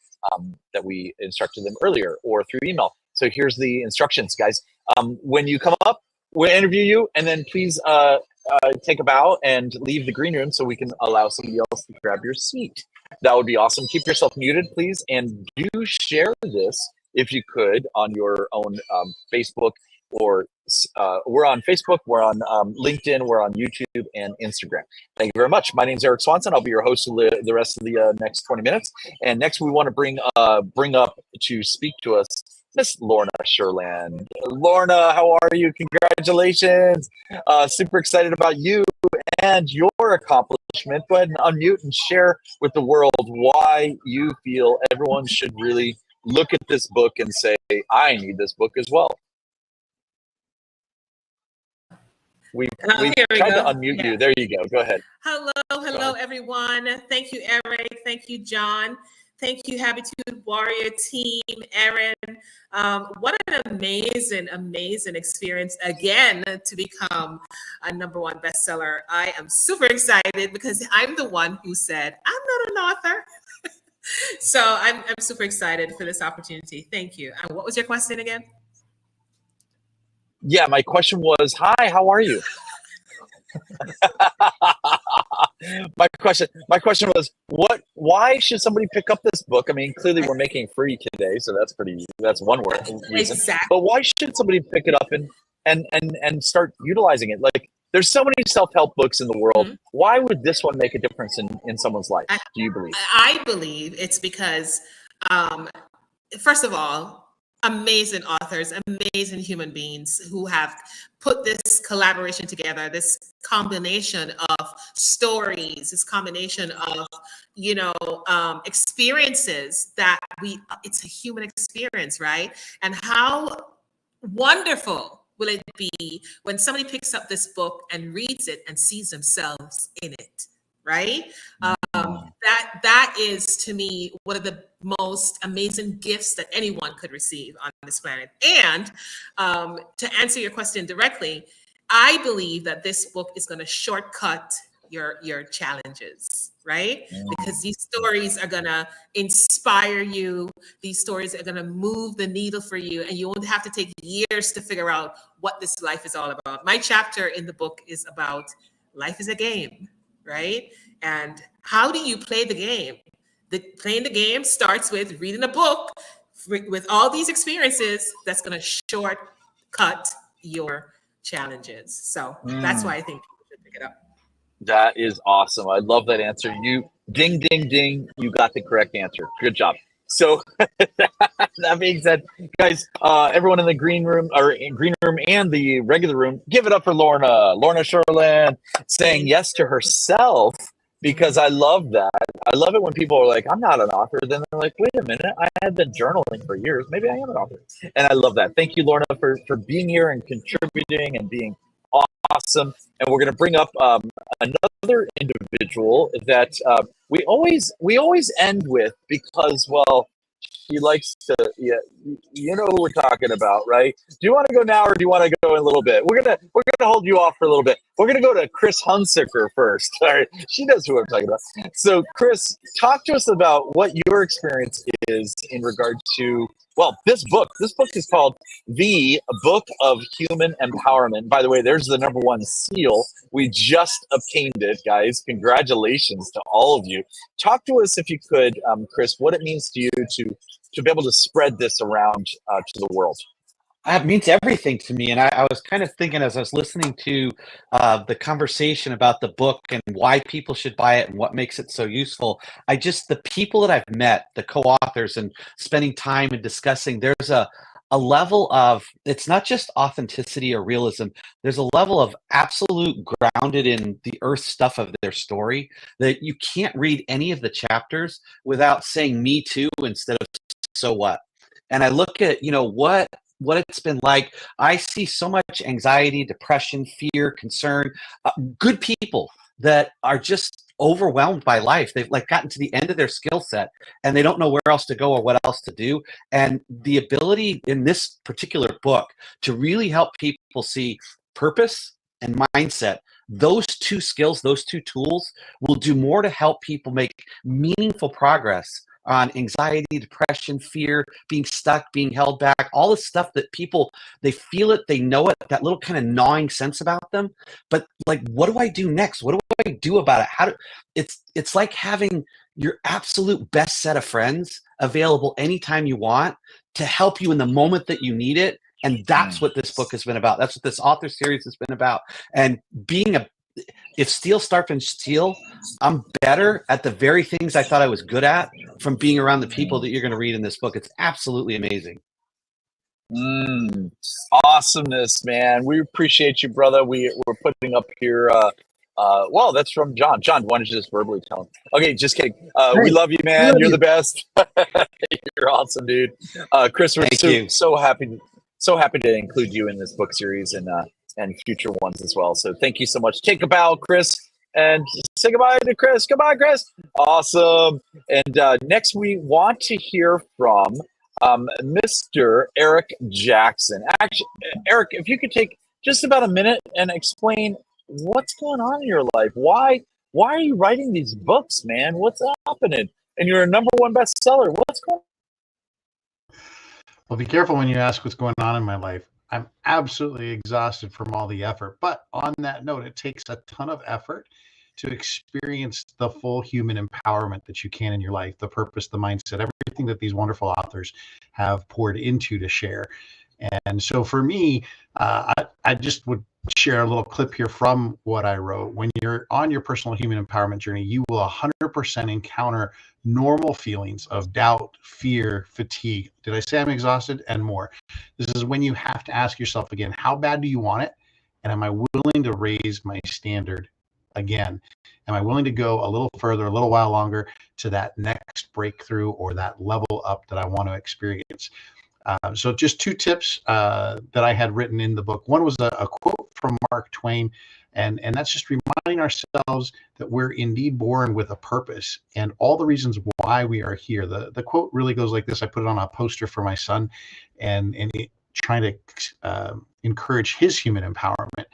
that we instructed them earlier or through email. So here's the instructions, guys. When you come up, we'll interview you, and then please take a bow and leave the green room so we can allow somebody else to grab your seat. That would be awesome. Keep yourself muted, please, and do share this if you could on your own Facebook, or we're on Facebook, we're on LinkedIn, we're on YouTube and Instagram. Thank you very much. My name is Eric Swanson. I'll be your host of the rest of the next 20 minutes. And next we want to bring up to speak to us Miss Lorna Sherland. Lorna, how are you? Congratulations. Super excited about you and your accomplishment. Go ahead and unmute and share with the world why you feel everyone should really look at this book and say, I need this book as well. We tried to unmute you. There you go. Go ahead. Hello, everyone. Thank you, Eric. Thank you, John. Thank you, Habitude Warrior team, Erin. What an amazing experience again to become a #1 bestseller. I am super excited because I'm the one who said, I'm not an author. So I'm super excited for this opportunity. Thank you. And what was your question again? Yeah, my question was, hi, how are you? my question was, why should somebody pick up this book? I mean, clearly we're making it free today, so that's one reason. Exactly. But why should somebody pick it up and start utilizing it? Like, there's so many self-help books in the world. Mm-hmm. Why would this one make a difference in someone's life? Do you believe? I believe it's because, first of all, amazing authors, amazing human beings who have put this collaboration together, this combination of stories, this combination of, experiences that it's a human experience, right? And how wonderful will it be when somebody picks up this book and reads it and sees themselves in it, right? That is, to me, one of the most amazing gifts that anyone could receive on this planet. And to answer your question directly, I believe that this book is going to shortcut your challenges, right? Because these stories are going to inspire you. These stories are going to move the needle for you, and you won't have to take years to figure out what this life is all about. My chapter in the book is about life is a game, right? And how do you play the game? Playing the game starts with reading a book with all these experiences that's going to shortcut your challenges. So that's why I think people should pick it up. That is awesome. I love that answer. You ding, ding, ding. You got the correct answer. Good job. So that being said, guys, everyone in the green room and the regular room, give it up for Lorna Sherland, saying yes to herself, because I love that. I love it when people are like, I'm not an author. Then they're like, wait a minute, I have been journaling for years. Maybe I am an author. And I love that. Thank you, Lorna, for being here and contributing and being awesome. And we're going to bring up another individual that we always end with, because, well, she likes to, you know who we're talking about, right? Do you want to go now, or do you want to go in a little bit? We're gonna hold you off for a little bit. We're gonna go to Chris Hunsaker first. All right, she knows who I'm talking about. So, Chris, talk to us about what your experience is in regard to, well, this book. This book is called The Book of Human Empowerment. By the way, there's the #1 seal. We just obtained it, guys. Congratulations to all of you. Talk to us, if you could, Chris, what it means to you to be able to spread this around to the world. It means everything to me. And I was kind of thinking as I was listening to the conversation about the book and why people should buy it and what makes it so useful. The people that I've met, the co-authors, and spending time and discussing, there's a level of, it's not just authenticity or realism. There's a level of absolute grounded in the earth stuff of their story that you can't read any of the chapters without saying me too instead of so what. And I look at, what it's been like. I see so much anxiety, depression, fear, concern, good people that are just overwhelmed by life. They've like gotten to the end of their skill set and they don't know where else to go or what else to do. And the ability in this particular book to really help people see purpose and mindset, those two skills, those two tools will do more to help people make meaningful progress on anxiety, depression, fear, being stuck, being held back, all the stuff that people, they feel it, they know it, that little kind of gnawing sense about them. But like, what do I do next? What do I do about it? It's like having your absolute best set of friends available anytime you want to help you in the moment that you need it. And that's what this book has been about. That's what this author series has been about. And if steel sharpens steel, I'm better at the very things I thought I was good at from being around the people that you're going to read in this book. It's absolutely amazing. Awesomeness, man. We appreciate you, brother. We're putting up here. Well, that's from John. John, why don't you just verbally tell him? Okay, just kidding. We love you, man. You're the best. You're awesome, dude. Chris, we're so happy to include you in this book series and future ones as well. So thank you so much. Take a bow, Chris, and say goodbye to Chris. Goodbye, Chris. Awesome. And next we want to hear from Mr. Eric Jackson. Actually, Eric, if you could take just about a minute and explain what's going on in your life. Why are you writing these books, man? What's happening? And you're a #1 bestseller. What's going on? Well, be careful when you ask what's going on in my life. I'm absolutely exhausted from all the effort. But on that note, it takes a ton of effort to experience the full human empowerment that you can in your life, the purpose, the mindset, everything that these wonderful authors have poured into to share. And so for me, I just would share a little clip here from what I wrote. When you're on your personal human empowerment journey, you will 100% encounter normal feelings of doubt, fear, fatigue. Did I say I'm exhausted? And more. This is when you have to ask yourself again, how bad do you want it? And am I willing to raise my standard again? Am I willing to go a little further, a little while longer to that next breakthrough or that level up that I want to experience? So just two tips that I had written in the book. One was a quote from Mark Twain, and that's just reminding ourselves that we're indeed born with a purpose and all the reasons why we are here. The quote really goes like this. I put it on a poster for my son and trying to encourage his human empowerment.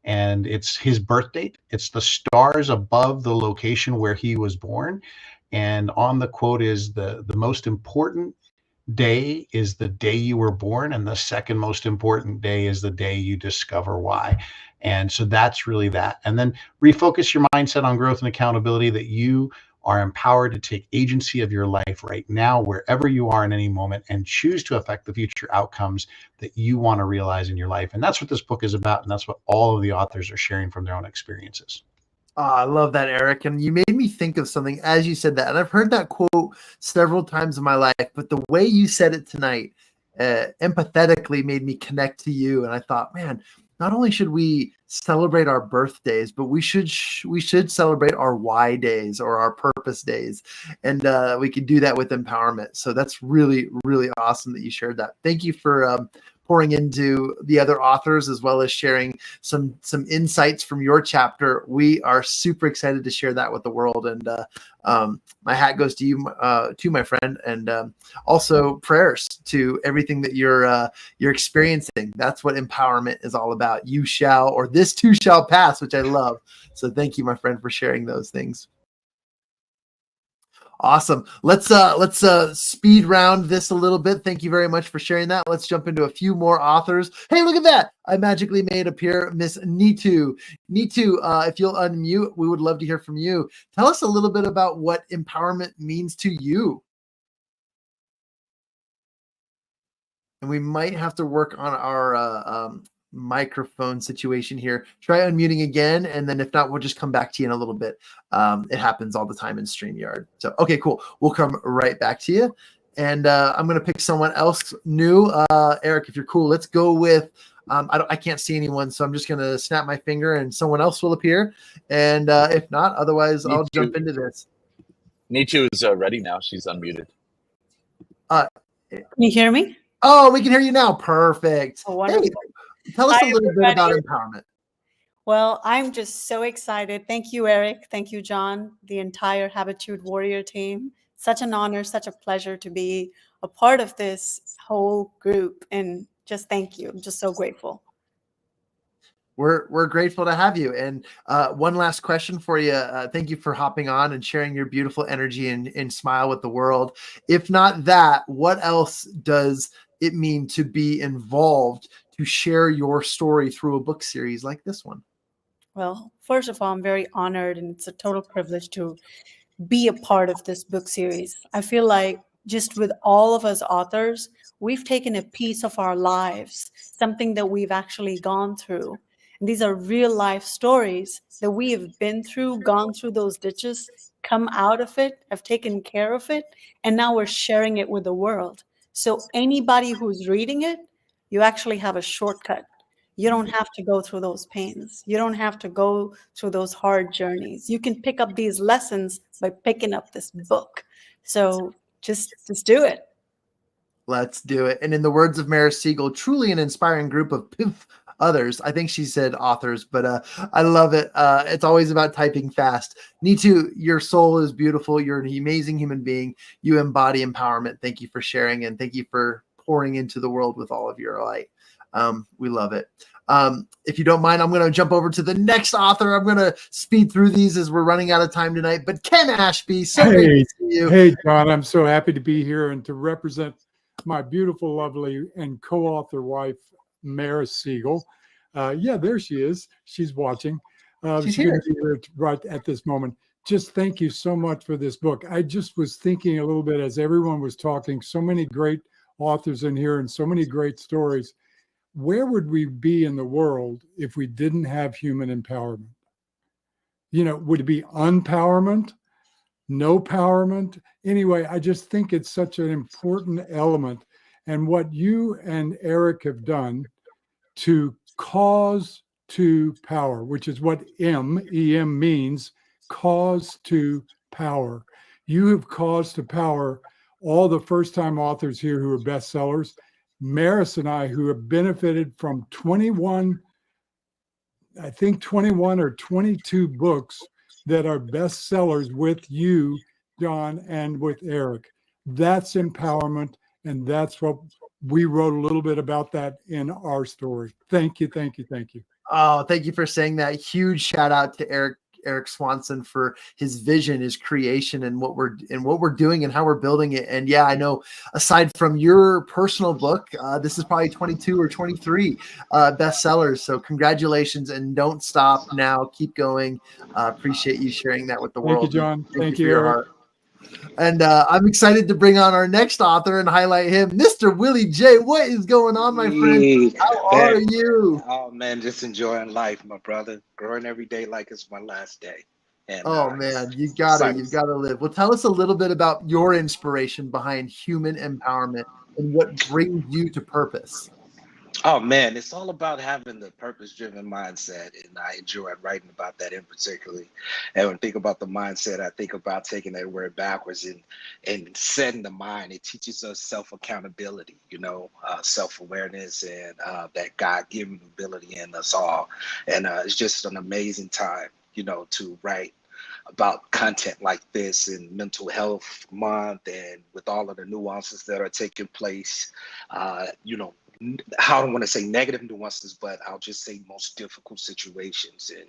And it's his birth date. It's the stars above the location where he was born. And on the quote is the most important day is the day you were born, and the second most important day is the day you discover why. And so that's really that. And then refocus your mindset on growth and accountability, that you are empowered to take agency of your life right now, wherever you are in any moment, and choose to affect the future outcomes that you want to realize in your life. And that's what this book is about. And that's what all of the authors are sharing from their own experiences. Oh, I love that, Eric. And you made me think of something as you said that. And I've heard that quote several times in my life, but the way you said it tonight empathetically made me connect to you. And I thought, man, not only should we celebrate our birthdays, but we should celebrate our why days or our purpose days. And we can do that with empowerment. So that's really, really awesome that you shared that. Thank you for pouring into the other authors, as well as sharing some insights from your chapter. We are super excited to share that with the world. And my hat goes to you, to my friend, and also prayers to everything that you're experiencing. That's what empowerment is all about. You shall, or this too shall pass, which I love. So thank you, my friend, for sharing those things. Awesome. Let's speed round this a little bit. Thank you very much for sharing that. Let's jump into a few more authors. Hey, look at that. I magically made appear Miss Neetu. Neetu, if you'll unmute, we would love to hear from you. Tell us a little bit about what empowerment means to you. and we might have to work on our microphone situation here. Try unmuting again, and then if not, we'll just come back to you in a little bit. It happens all the time in StreamYard. So, okay, cool. We'll come right back to you. And I'm going to pick someone else new. Eric, if you're cool, let's go with, I can't see anyone, so I'm just going to snap my finger and someone else will appear. And if not, otherwise, I'll jump into this. Nitu is ready now. She's unmuted. Can you hear me? Oh, we can hear you now. Perfect. Oh, wonderful. Hey, tell us a little bit about empowerment. Well, I'm just so excited. Thank you, Eric. Thank you, John, the entire Habitude Warrior team. Such an honor, such a pleasure to be a part of this whole group. And just thank you. I'm just so grateful. We're grateful to have you. And one last question for you. Thank you for hopping on and sharing your beautiful energy and smile with the world. If not that, what else does it mean to be involved to share your story through a book series like this one? Well, first of all, I'm very honored, and it's a total privilege to be a part of this book series. I feel like just with all of us authors, we've taken a piece of our lives, something that we've actually gone through. And these are real life stories that we have been through, gone through those ditches, come out of it, have taken care of it, and now we're sharing it with the world. So anybody who's reading it, you actually have a shortcut. You don't have to go through those pains. You don't have to go through those hard journeys. You can pick up these lessons by picking up this book. So just do it. Let's do it. And in the words of Mara Siegel, truly an inspiring group of others. I think she said authors, but I love it. It's always about typing fast. Nitu, your soul is beautiful. You're an amazing human being. You embody empowerment. Thank you for sharing, and thank you for pouring into the world with all of your light. We love it. If you don't mind, I'm going to jump over to the next author. I'm going to speed through these as we're running out of time tonight. But Ken Ashby, so great to see you. Hey, John, I'm so happy to be here and to represent my beautiful, lovely, and co-author wife, Mara Siegel. Yeah, there she is. She's watching. She's here right at this moment. Just thank you so much for this book. I just was thinking a little bit as everyone was talking, so many great authors in here and so many great stories. Where would we be in the world if we didn't have human empowerment? You know, would it be unpowerment? No powerment? Anyway, I just think it's such an important element. And what you and Eric have done to cause to power, which is what EM means, cause to power. You have caused to power all the first-time authors here who are bestsellers. Maris and I, who have benefited from 21 or 22 books that are bestsellers with you, John, and with Eric. That's empowerment, and that's what we wrote a little bit about that in our story. Thank you, thank you, thank you. Oh, thank you for saying that. Huge shout out to Eric Swanson for his vision, his creation, and what we're doing and how we're building it. And yeah, I know aside from your personal book, this is probably 22 or 23 bestsellers. So congratulations, and don't stop now. Keep going. Appreciate you sharing that with the world. Thank you, John. Thank you you, for your Eric. heart. And I'm excited to bring on our next author and highlight him, Mr. Willie J. What is going on, my friend? How are you? Oh man, just enjoying life, my brother. Growing every day like it's my last day. And oh man, you've got to live. Well, tell us a little bit about your inspiration behind human empowerment and what brings you to purpose. Oh man, it's all about having the purpose-driven mindset, and I enjoy writing about that in particularly. And when I think about the mindset, I think about taking that word backwards and setting the mind. It teaches us self-accountability, self-awareness, and that God-given ability in us all. And it's just an amazing time, to write about content like this in Mental Health Month, and with all of the nuances that are taking place, I don't want to say negative nuances, but I'll just say most difficult situations. And,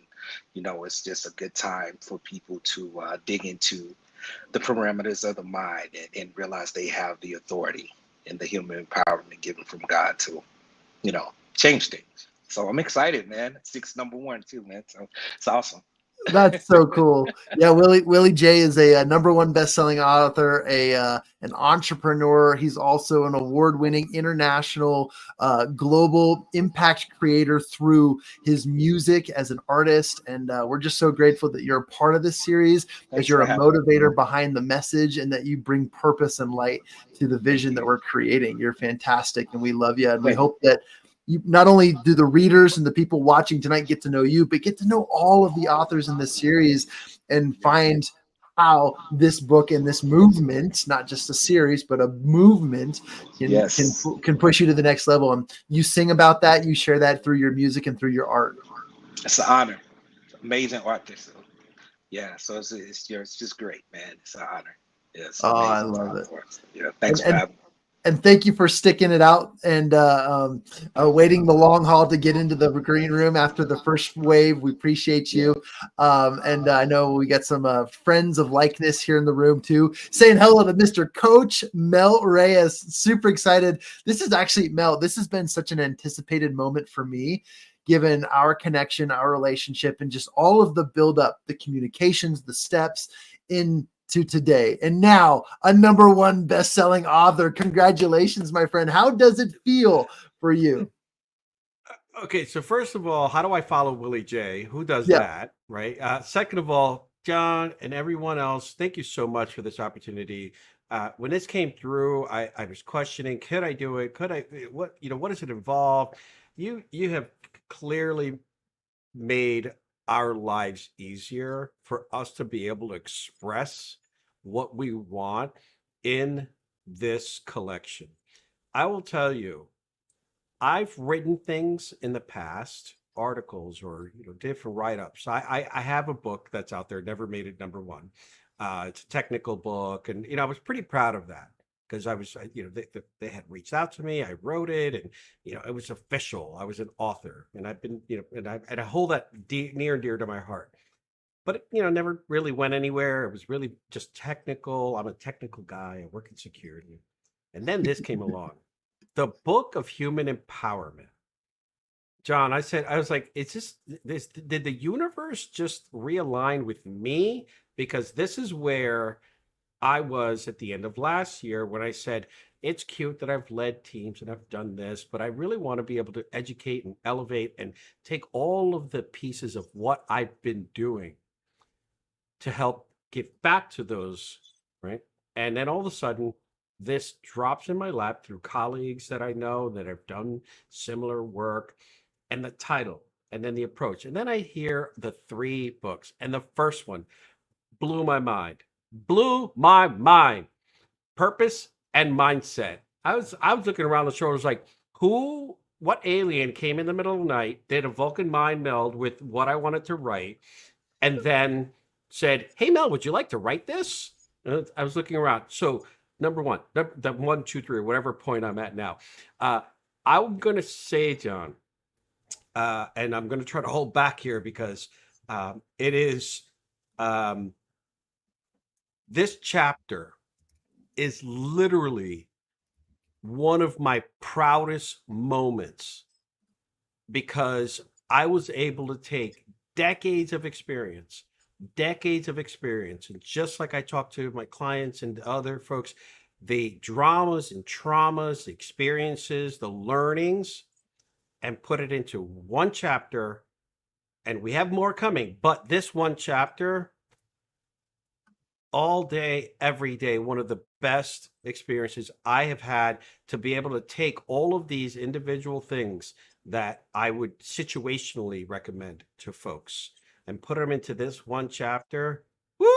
it's just a good time for people to dig into the parameters of the mind and realize they have the authority and the human empowerment given from God to, change things. So I'm excited, man. 6 number 1 too, man. So it's awesome. That's so cool. Yeah, Willie J is a #1 best-selling author, an entrepreneur. He's also an award-winning international global impact creator through his music as an artist. And we're just so grateful that you're a part of this series, that Thanks you're for a having me. motivator behind the message, and that you bring purpose and light to the vision that we're creating. You're fantastic, and we love you. And we Thank you. hope that you not only do the readers and the people watching tonight get to know you, but get to know all of the authors in this series and find how this book and this movement, not just a series, but a movement, Yes. can push you to the next level. And you sing about that, you share that through your music and through your art. It's an honor. Amazing artist. So, yeah, so it's just great, man. It's an honor. Yeah, it's an Oh, I amazing love time it. for us. Yeah, thanks for And having me. and thank you for sticking it out and waiting the long haul to get into the green room after the first wave. We appreciate you. And I know we got some friends of likeness here in the room too. Saying hello to Mr. Coach Mel Reyes. Super excited. This is actually, Mel, this has been such an anticipated moment for me, given our connection, our relationship, and just all of the buildup, the communications, the steps in to today. And now a #1 best-selling author. Congratulations, my friend. How does it feel for you? Okay, so first of all, how do I follow Willie J? Who does Yeah. that, right? Second of all, John and everyone else, thank you so much for this opportunity. When this came through, I was questioning, could I do it? Could I? What does it involve? You have clearly made our lives easier for us to be able to express what we want in this collection. I will tell you, I've written things in the past, articles or different write-ups. I have a book that's out there, never made it #1. It's a technical book, and I was pretty proud of that because they had reached out to me. I wrote it, and it was official. I was an author, and I've been and I hold that near and dear to my heart. But it never really went anywhere. It was really just technical. I'm a technical guy. I work in security, and then this came along. The Book of Human Empowerment. John, I was like, did the universe just realign with me? Because this is where I was at the end of last year when I said, it's cute that I've led teams and I've done this, but I really want to be able to educate and elevate and take all of the pieces of what I've been doing to help give back to those, right? And then all of a sudden, this drops in my lap through colleagues that I know that have done similar work, and the title, and then the approach. And then I hear the 3 books, and the first one blew my mind. Blew my mind. Purpose and mindset. I was looking around the shoulders like, what alien came in the middle of the night, did a Vulcan mind meld with what I wanted to write, and then said, hey, Mel, would you like to write this? I was looking around. So #1, the 1, 2, 3, or whatever point I'm at now. I'm going to say, John, and I'm going to try to hold back here because it is this chapter is literally one of my proudest moments because I was able to take decades of experience, and just like I talk to my clients and other folks, the dramas and traumas, the experiences, the learnings, and put it into one chapter. And we have more coming, but this one chapter, all day, every day, one of the best experiences I have had to be able to take all of these individual things that I would situationally recommend to folks and put them into this one chapter. Woo!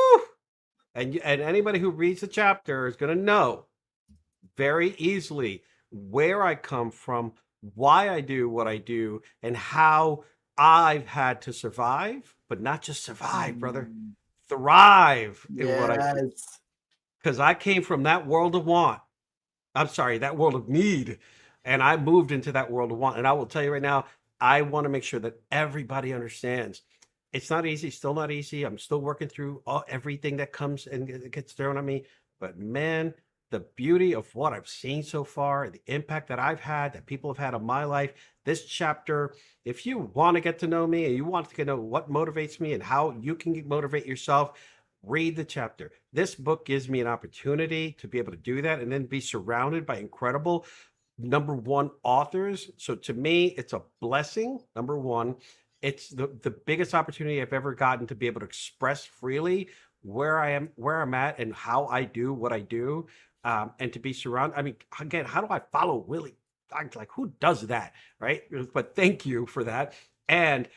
And anybody who reads the chapter is going to know very easily where I come from, why I do what I do, and how I've had to survive, but not just survive, brother, thrive in what I do. Yes. Because I came from that world of want. I'm sorry, that world of need. And I moved into that world of want. And I will tell you right now, I want to make sure that everybody understands it's not easy, still not easy. I'm still working through everything that comes and gets thrown at me. But man, the beauty of what I've seen so far, the impact that I've had, that people have had on my life. This chapter, if you want to get to know me and you want to know what motivates me and how you can motivate yourself, read the chapter. This book gives me an opportunity to be able to do that and then be surrounded by incredible number one authors. So to me, it's a blessing. Number one, it's the biggest opportunity I've ever gotten to be able to express freely where I am, where I'm at, and how I do what I do. And to be surrounded. I mean, again, how do I follow Willie? I'm like, who does that, right? But thank you for that, and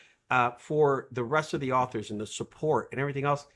for the rest of the authors and the support and everything else.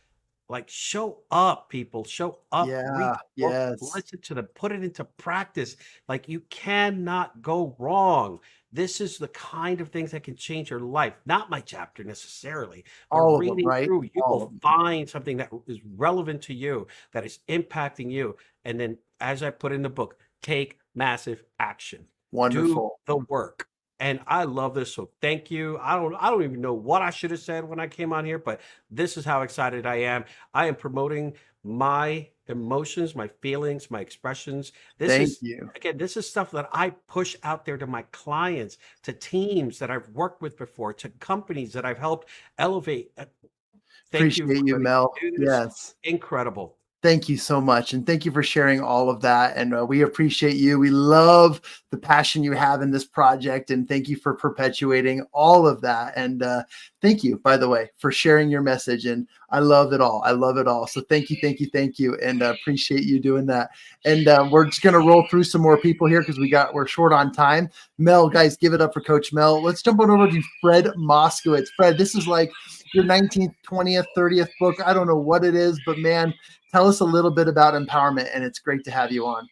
Like, show up, people. Show up. Read Yeah. the book, Yes. listen to them, put it into practice. Like, you cannot go wrong. This is the kind of things that can change your life. Not my chapter necessarily, but All of them, reading right? through, you All will of them. find something that is relevant to you, that is impacting you. And then, as I put in the book, take massive action. Wonderful. Do the work. And I love this. So thank you. I don't even know what I should have said when I came on here, but this is how excited I am. I am promoting my emotions, my feelings, my expressions. Thank you. Again, this is stuff that I push out there to my clients, to teams that I've worked with before, to companies that I've helped elevate. Thank you Appreciate for you, letting me Mel. do this. Yes. Incredible. Thank you so much. And thank you for sharing all of that. And we appreciate you. We love the passion you have in this project. And thank you for perpetuating all of that. And thank you, by the way, for sharing your message. And I love it all. I love it all. So thank you, thank you, thank you. And appreciate you doing that. And we're just going to roll through some more people here because we're short on time. Mel, guys, give it up for Coach Mel. Let's jump on over to Fred Moskowitz. Fred, this is like your 19th, 20th, 30th book. I don't know what it is, but man, tell us a little bit about empowerment, and it's great to have you on.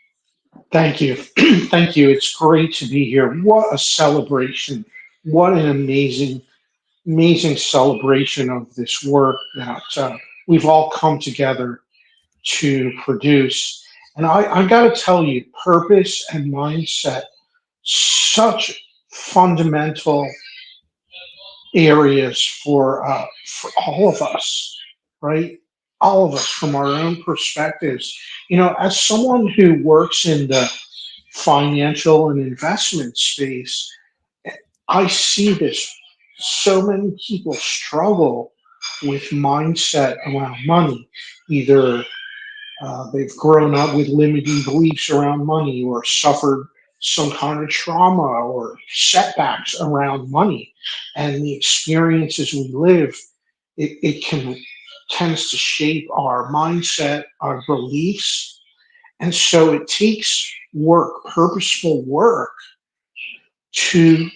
Thank you. Thank you. It's great to be here. What a celebration. What an amazing, amazing celebration of this work that we've all come together to produce. And I got to tell you, purpose and mindset, such fundamental areas for all of us, right? All of us from our own perspectives. You know, as someone who works in the financial and investment space, I see this. So many people struggle with mindset around money. Either they've grown up with limiting beliefs around money or suffered some kind of trauma or setbacks around money. And the experiences we live, it tends to shape our mindset, our beliefs. And so it takes work, purposeful work, to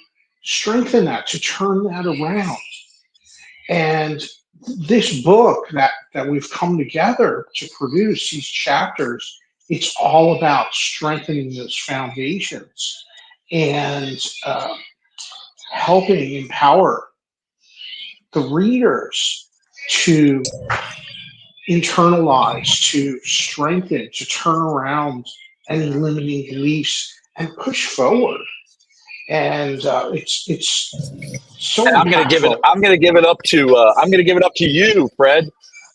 strengthen that, to turn that around. And this book that we've come together to produce, these chapters, it's all about strengthening those foundations and helping empower the readers to internalize, to strengthen, to turn around any limiting beliefs and push forward. And it's so And I'm gonna give it. impactful. I'm gonna give it up to. I'm gonna give it up to you, Fred.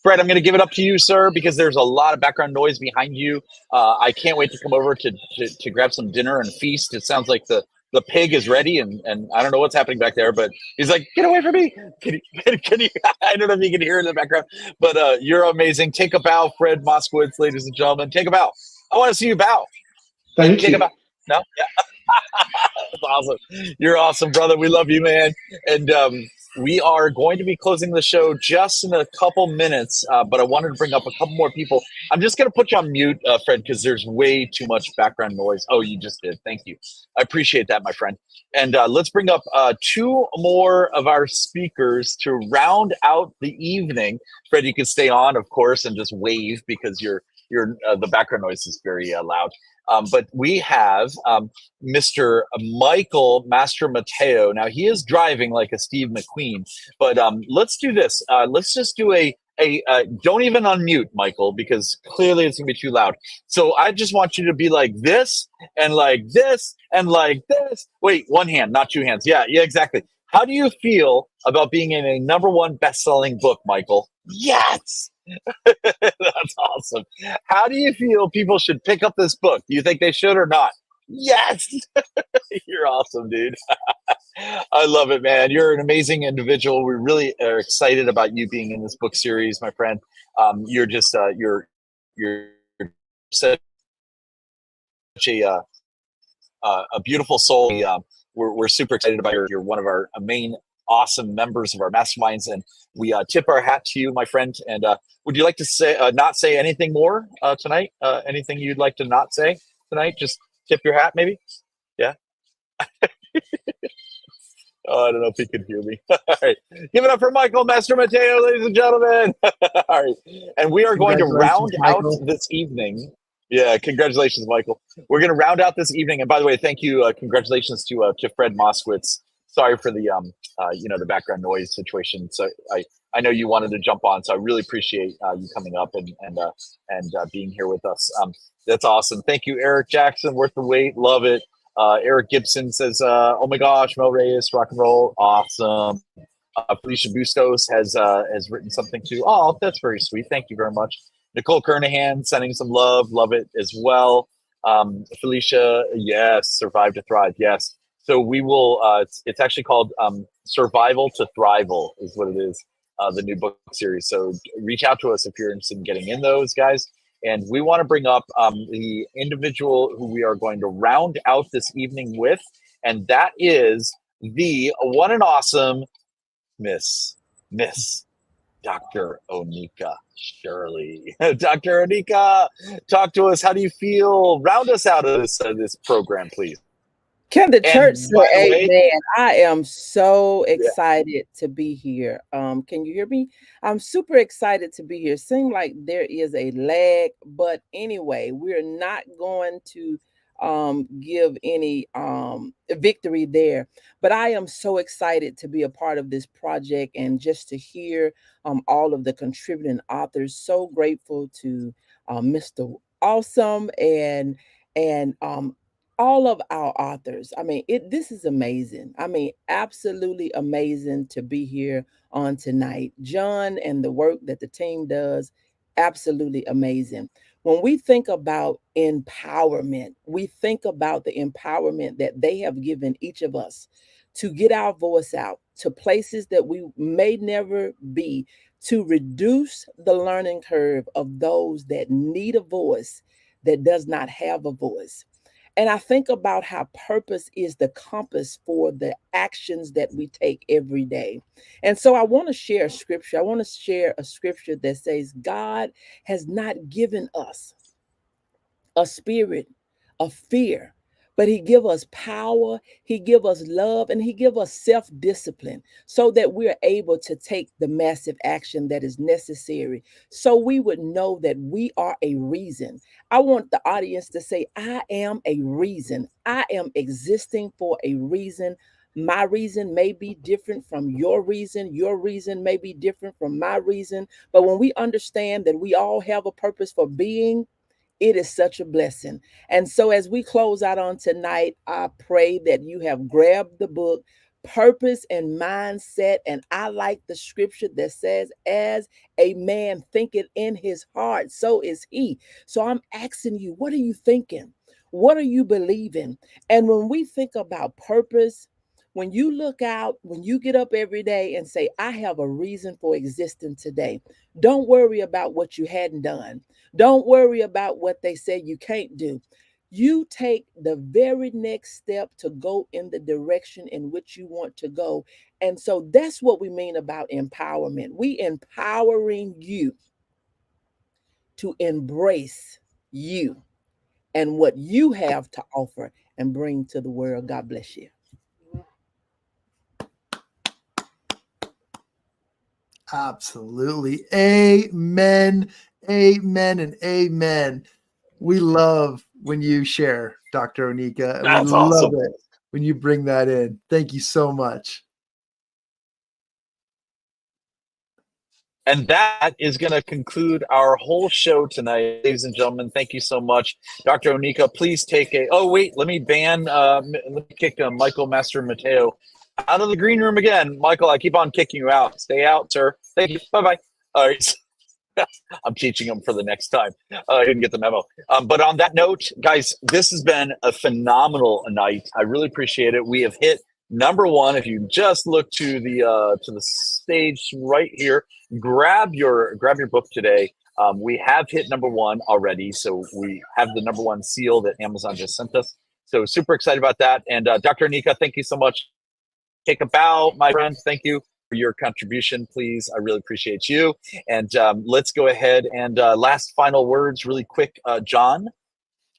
Fred, I'm gonna give it up to you, sir, because there's a lot of background noise behind you. I can't wait to come over to grab some dinner and feast. It sounds like the pig is ready, and I don't know what's happening back there, but he's like, get away from me. Can you I don't know if you can hear it in the background, but you're amazing. Take a bow, Fred Moskowitz, ladies and gentlemen. Take a bow. I want to see you bow. Thank Take you. a bow. No? Yeah. That's awesome. You're awesome, brother. We love you, man. And we are going to be closing the show just in a couple minutes, but I wanted to bring up a couple more people. I'm just going to put you on mute, Fred, because there's way too much background noise. Oh, you just did. Thank you. I appreciate that, my friend. And let's bring up two more of our speakers to round out the evening. Fred, you can stay on, of course, and just wave because the background noise is very loud. But we have Mr. Michael Master Mateo. Now, he is driving like a Steve McQueen, but let's do this. Let's just do don't even unmute, Michael, because clearly it's going to be too loud. So I just want you to be like this and like this and like this. Wait, one hand, not two hands. Yeah, exactly. How do you feel about being in a #1 best-selling book, Michael? Yes! That's awesome. How do you feel people should pick up this book? Do you think they should or not? Yes. You're awesome, dude. I love it, man. You're an amazing individual. We really are excited about you being in this book series, my friend. You're just you're such a beautiful soul. We're super excited about you. You're one of our main awesome members of our masterminds, and we tip our hat to you, my friend. And would you like to say not say anything more tonight? Anything you'd like to not say tonight? Just tip your hat, maybe. Yeah. Oh, I don't know if he could hear me. All right. Give it up for Michael Master Mateo, ladies and gentlemen. All right. And we are going to round Congratulations, out Michael. this evening. Yeah, congratulations, Michael. We're going to round out this evening. And by the way, thank you. Congratulations to Fred Moskowitz. Sorry for the the background noise situation. So I know you wanted to jump on, so I really appreciate you coming up and being here with us. That's awesome. Thank you, Eric Jackson. Worth the wait. Love it. Eric Gibson says, "Oh my gosh, Mel Reyes, rock and roll, awesome." Felicia Bustos has written something too. Oh, that's very sweet. Thank you very much. Nicole Kernahan sending some love. Love it as well. Felicia, yes. Survive to Thrive, yes. So we will. It's actually called Survival to Thrival is what it is. The new book series. So reach out to us if you're interested in getting in those, guys. And we want to bring up the individual who we are going to round out this evening with, and that is the one and awesome Miss Dr. Onika Shirley. Dr. Onika, talk to us. How do you feel? Round us out of this program, please. Can the church And say by the way, amen? I am so excited to be here. Can you hear me? I'm super excited to be here. Seems like there is a lag, but anyway, we're not going to give any victory there. But I am so excited to be a part of this project and just to hear all of the contributing authors. So grateful to Mr. Awesome and all of our authors. I mean, this is amazing. I mean, absolutely amazing to be here on tonight. John and the work that the team does, absolutely amazing. When we think about empowerment, we think about the empowerment that they have given each of us to get our voice out to places that we may never be, to reduce the learning curve of those that need a voice that does not have a voice. And I think about how purpose is the compass for the actions that we take every day. And so I want to share scripture. I want to share a scripture that says, God has not given us a spirit of fear, but he give us power, he give us love, and he give us self-discipline so that we're able to take the massive action that is necessary, so we would know that we are a reason. I want the audience to say, I am a reason. I am existing for a reason. My reason may be different from your reason. Your reason may be different from my reason. But when we understand that we all have a purpose for being, it is such a blessing. And so, as we close out on tonight, I pray that you have grabbed the book, Purpose and Mindset. And I like the scripture that says, as a man thinketh in his heart, so is he. So, I'm asking you, what are you thinking? What are you believing? And when we think about purpose, when you look out, when you get up every day and say, I have a reason for existing today, don't worry about what you hadn't done. Don't worry about what they say you can't do. You take the very next step to go in the direction in which you want to go. And so that's what we mean about empowerment. We empowering you to embrace you and what you have to offer and bring to the world. God bless you. Absolutely. Amen. Amen and amen. We love when you share, Dr. Onika, and we that's love awesome. it when you bring that in. Thank you so much. And that is going to conclude our whole show tonight, ladies and gentlemen. Thank you so much, Dr. Onika. Please take a. Oh wait, let me kick Michael Master Mateo out of the green room again. Michael, I keep on kicking you out. Stay out, sir. Thank you. Bye bye. All right. I'm teaching them for the next time. I didn't get the memo. But on that note, guys, this has been a phenomenal night. I really appreciate it. We have hit number one. If you just look to the stage right here, grab your book today. We have hit number one already, so we have the number one seal that Amazon just sent us. So super excited about that. And Dr. Anika, thank you so much. Take a bow, my friend. Thank you for your contribution, please. I really appreciate you. And let's go ahead and last final words really quick. John?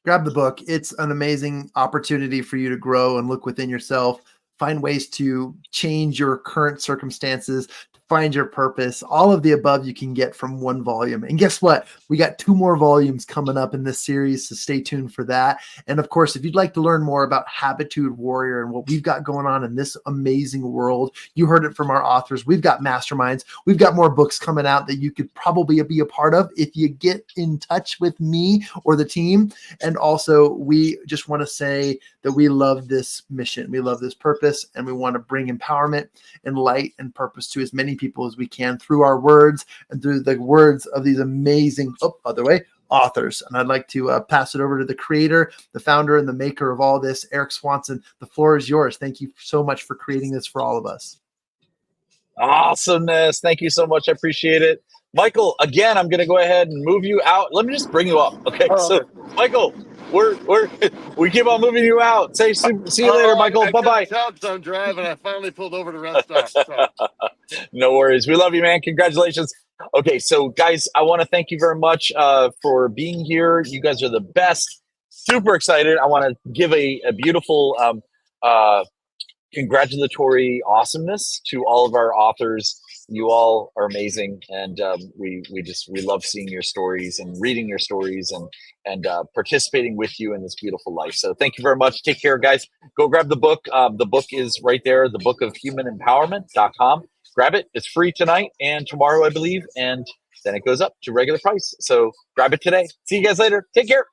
Grab the book. It's an amazing opportunity for you to grow and look within yourself, find ways to change your current circumstances, to find your purpose. All of the above you can get from one volume. And guess what? We got 2 more volumes coming up in this series, so stay tuned for that. And of course, if you'd like to learn more about Habitude Warrior and what we've got going on in this amazing world, you heard it from our authors. We've got masterminds. We've got more books coming out that you could probably be a part of if you get in touch with me or the team. And also, we just want to say that we love this mission. We love this purpose, and we want to bring empowerment and light and purpose to as many people as we can through our words and through the words of these amazing, authors. And I'd like to pass it over to the creator, the founder, and the maker of all this, Eric Swanson. The floor is yours. Thank you so much for creating this for all of us. Awesomeness. Thank you so much. I appreciate it. Michael, again, I'm going to go ahead and move you out. Let me just bring you up. Okay. So, Michael, we keep on moving you out. Say, see you later, Michael. Bye-bye. I'm driving. I finally pulled over to rest stop. So. No worries. We love you, man. Congratulations. Okay. So, guys, I want to thank you very much for being here. You guys are the best. Super excited. I want to give a beautiful congratulatory awesomeness to all of our authors. You all are amazing, and we love seeing your stories and reading your stories and participating with you in this beautiful life. So thank you very much. Take care, guys. Go grab the book. The book is right there, the book of humanempowerment.com. Grab it. It's free tonight and tomorrow, I believe, and then it goes up to regular price. So grab it today. See you guys later. Take care.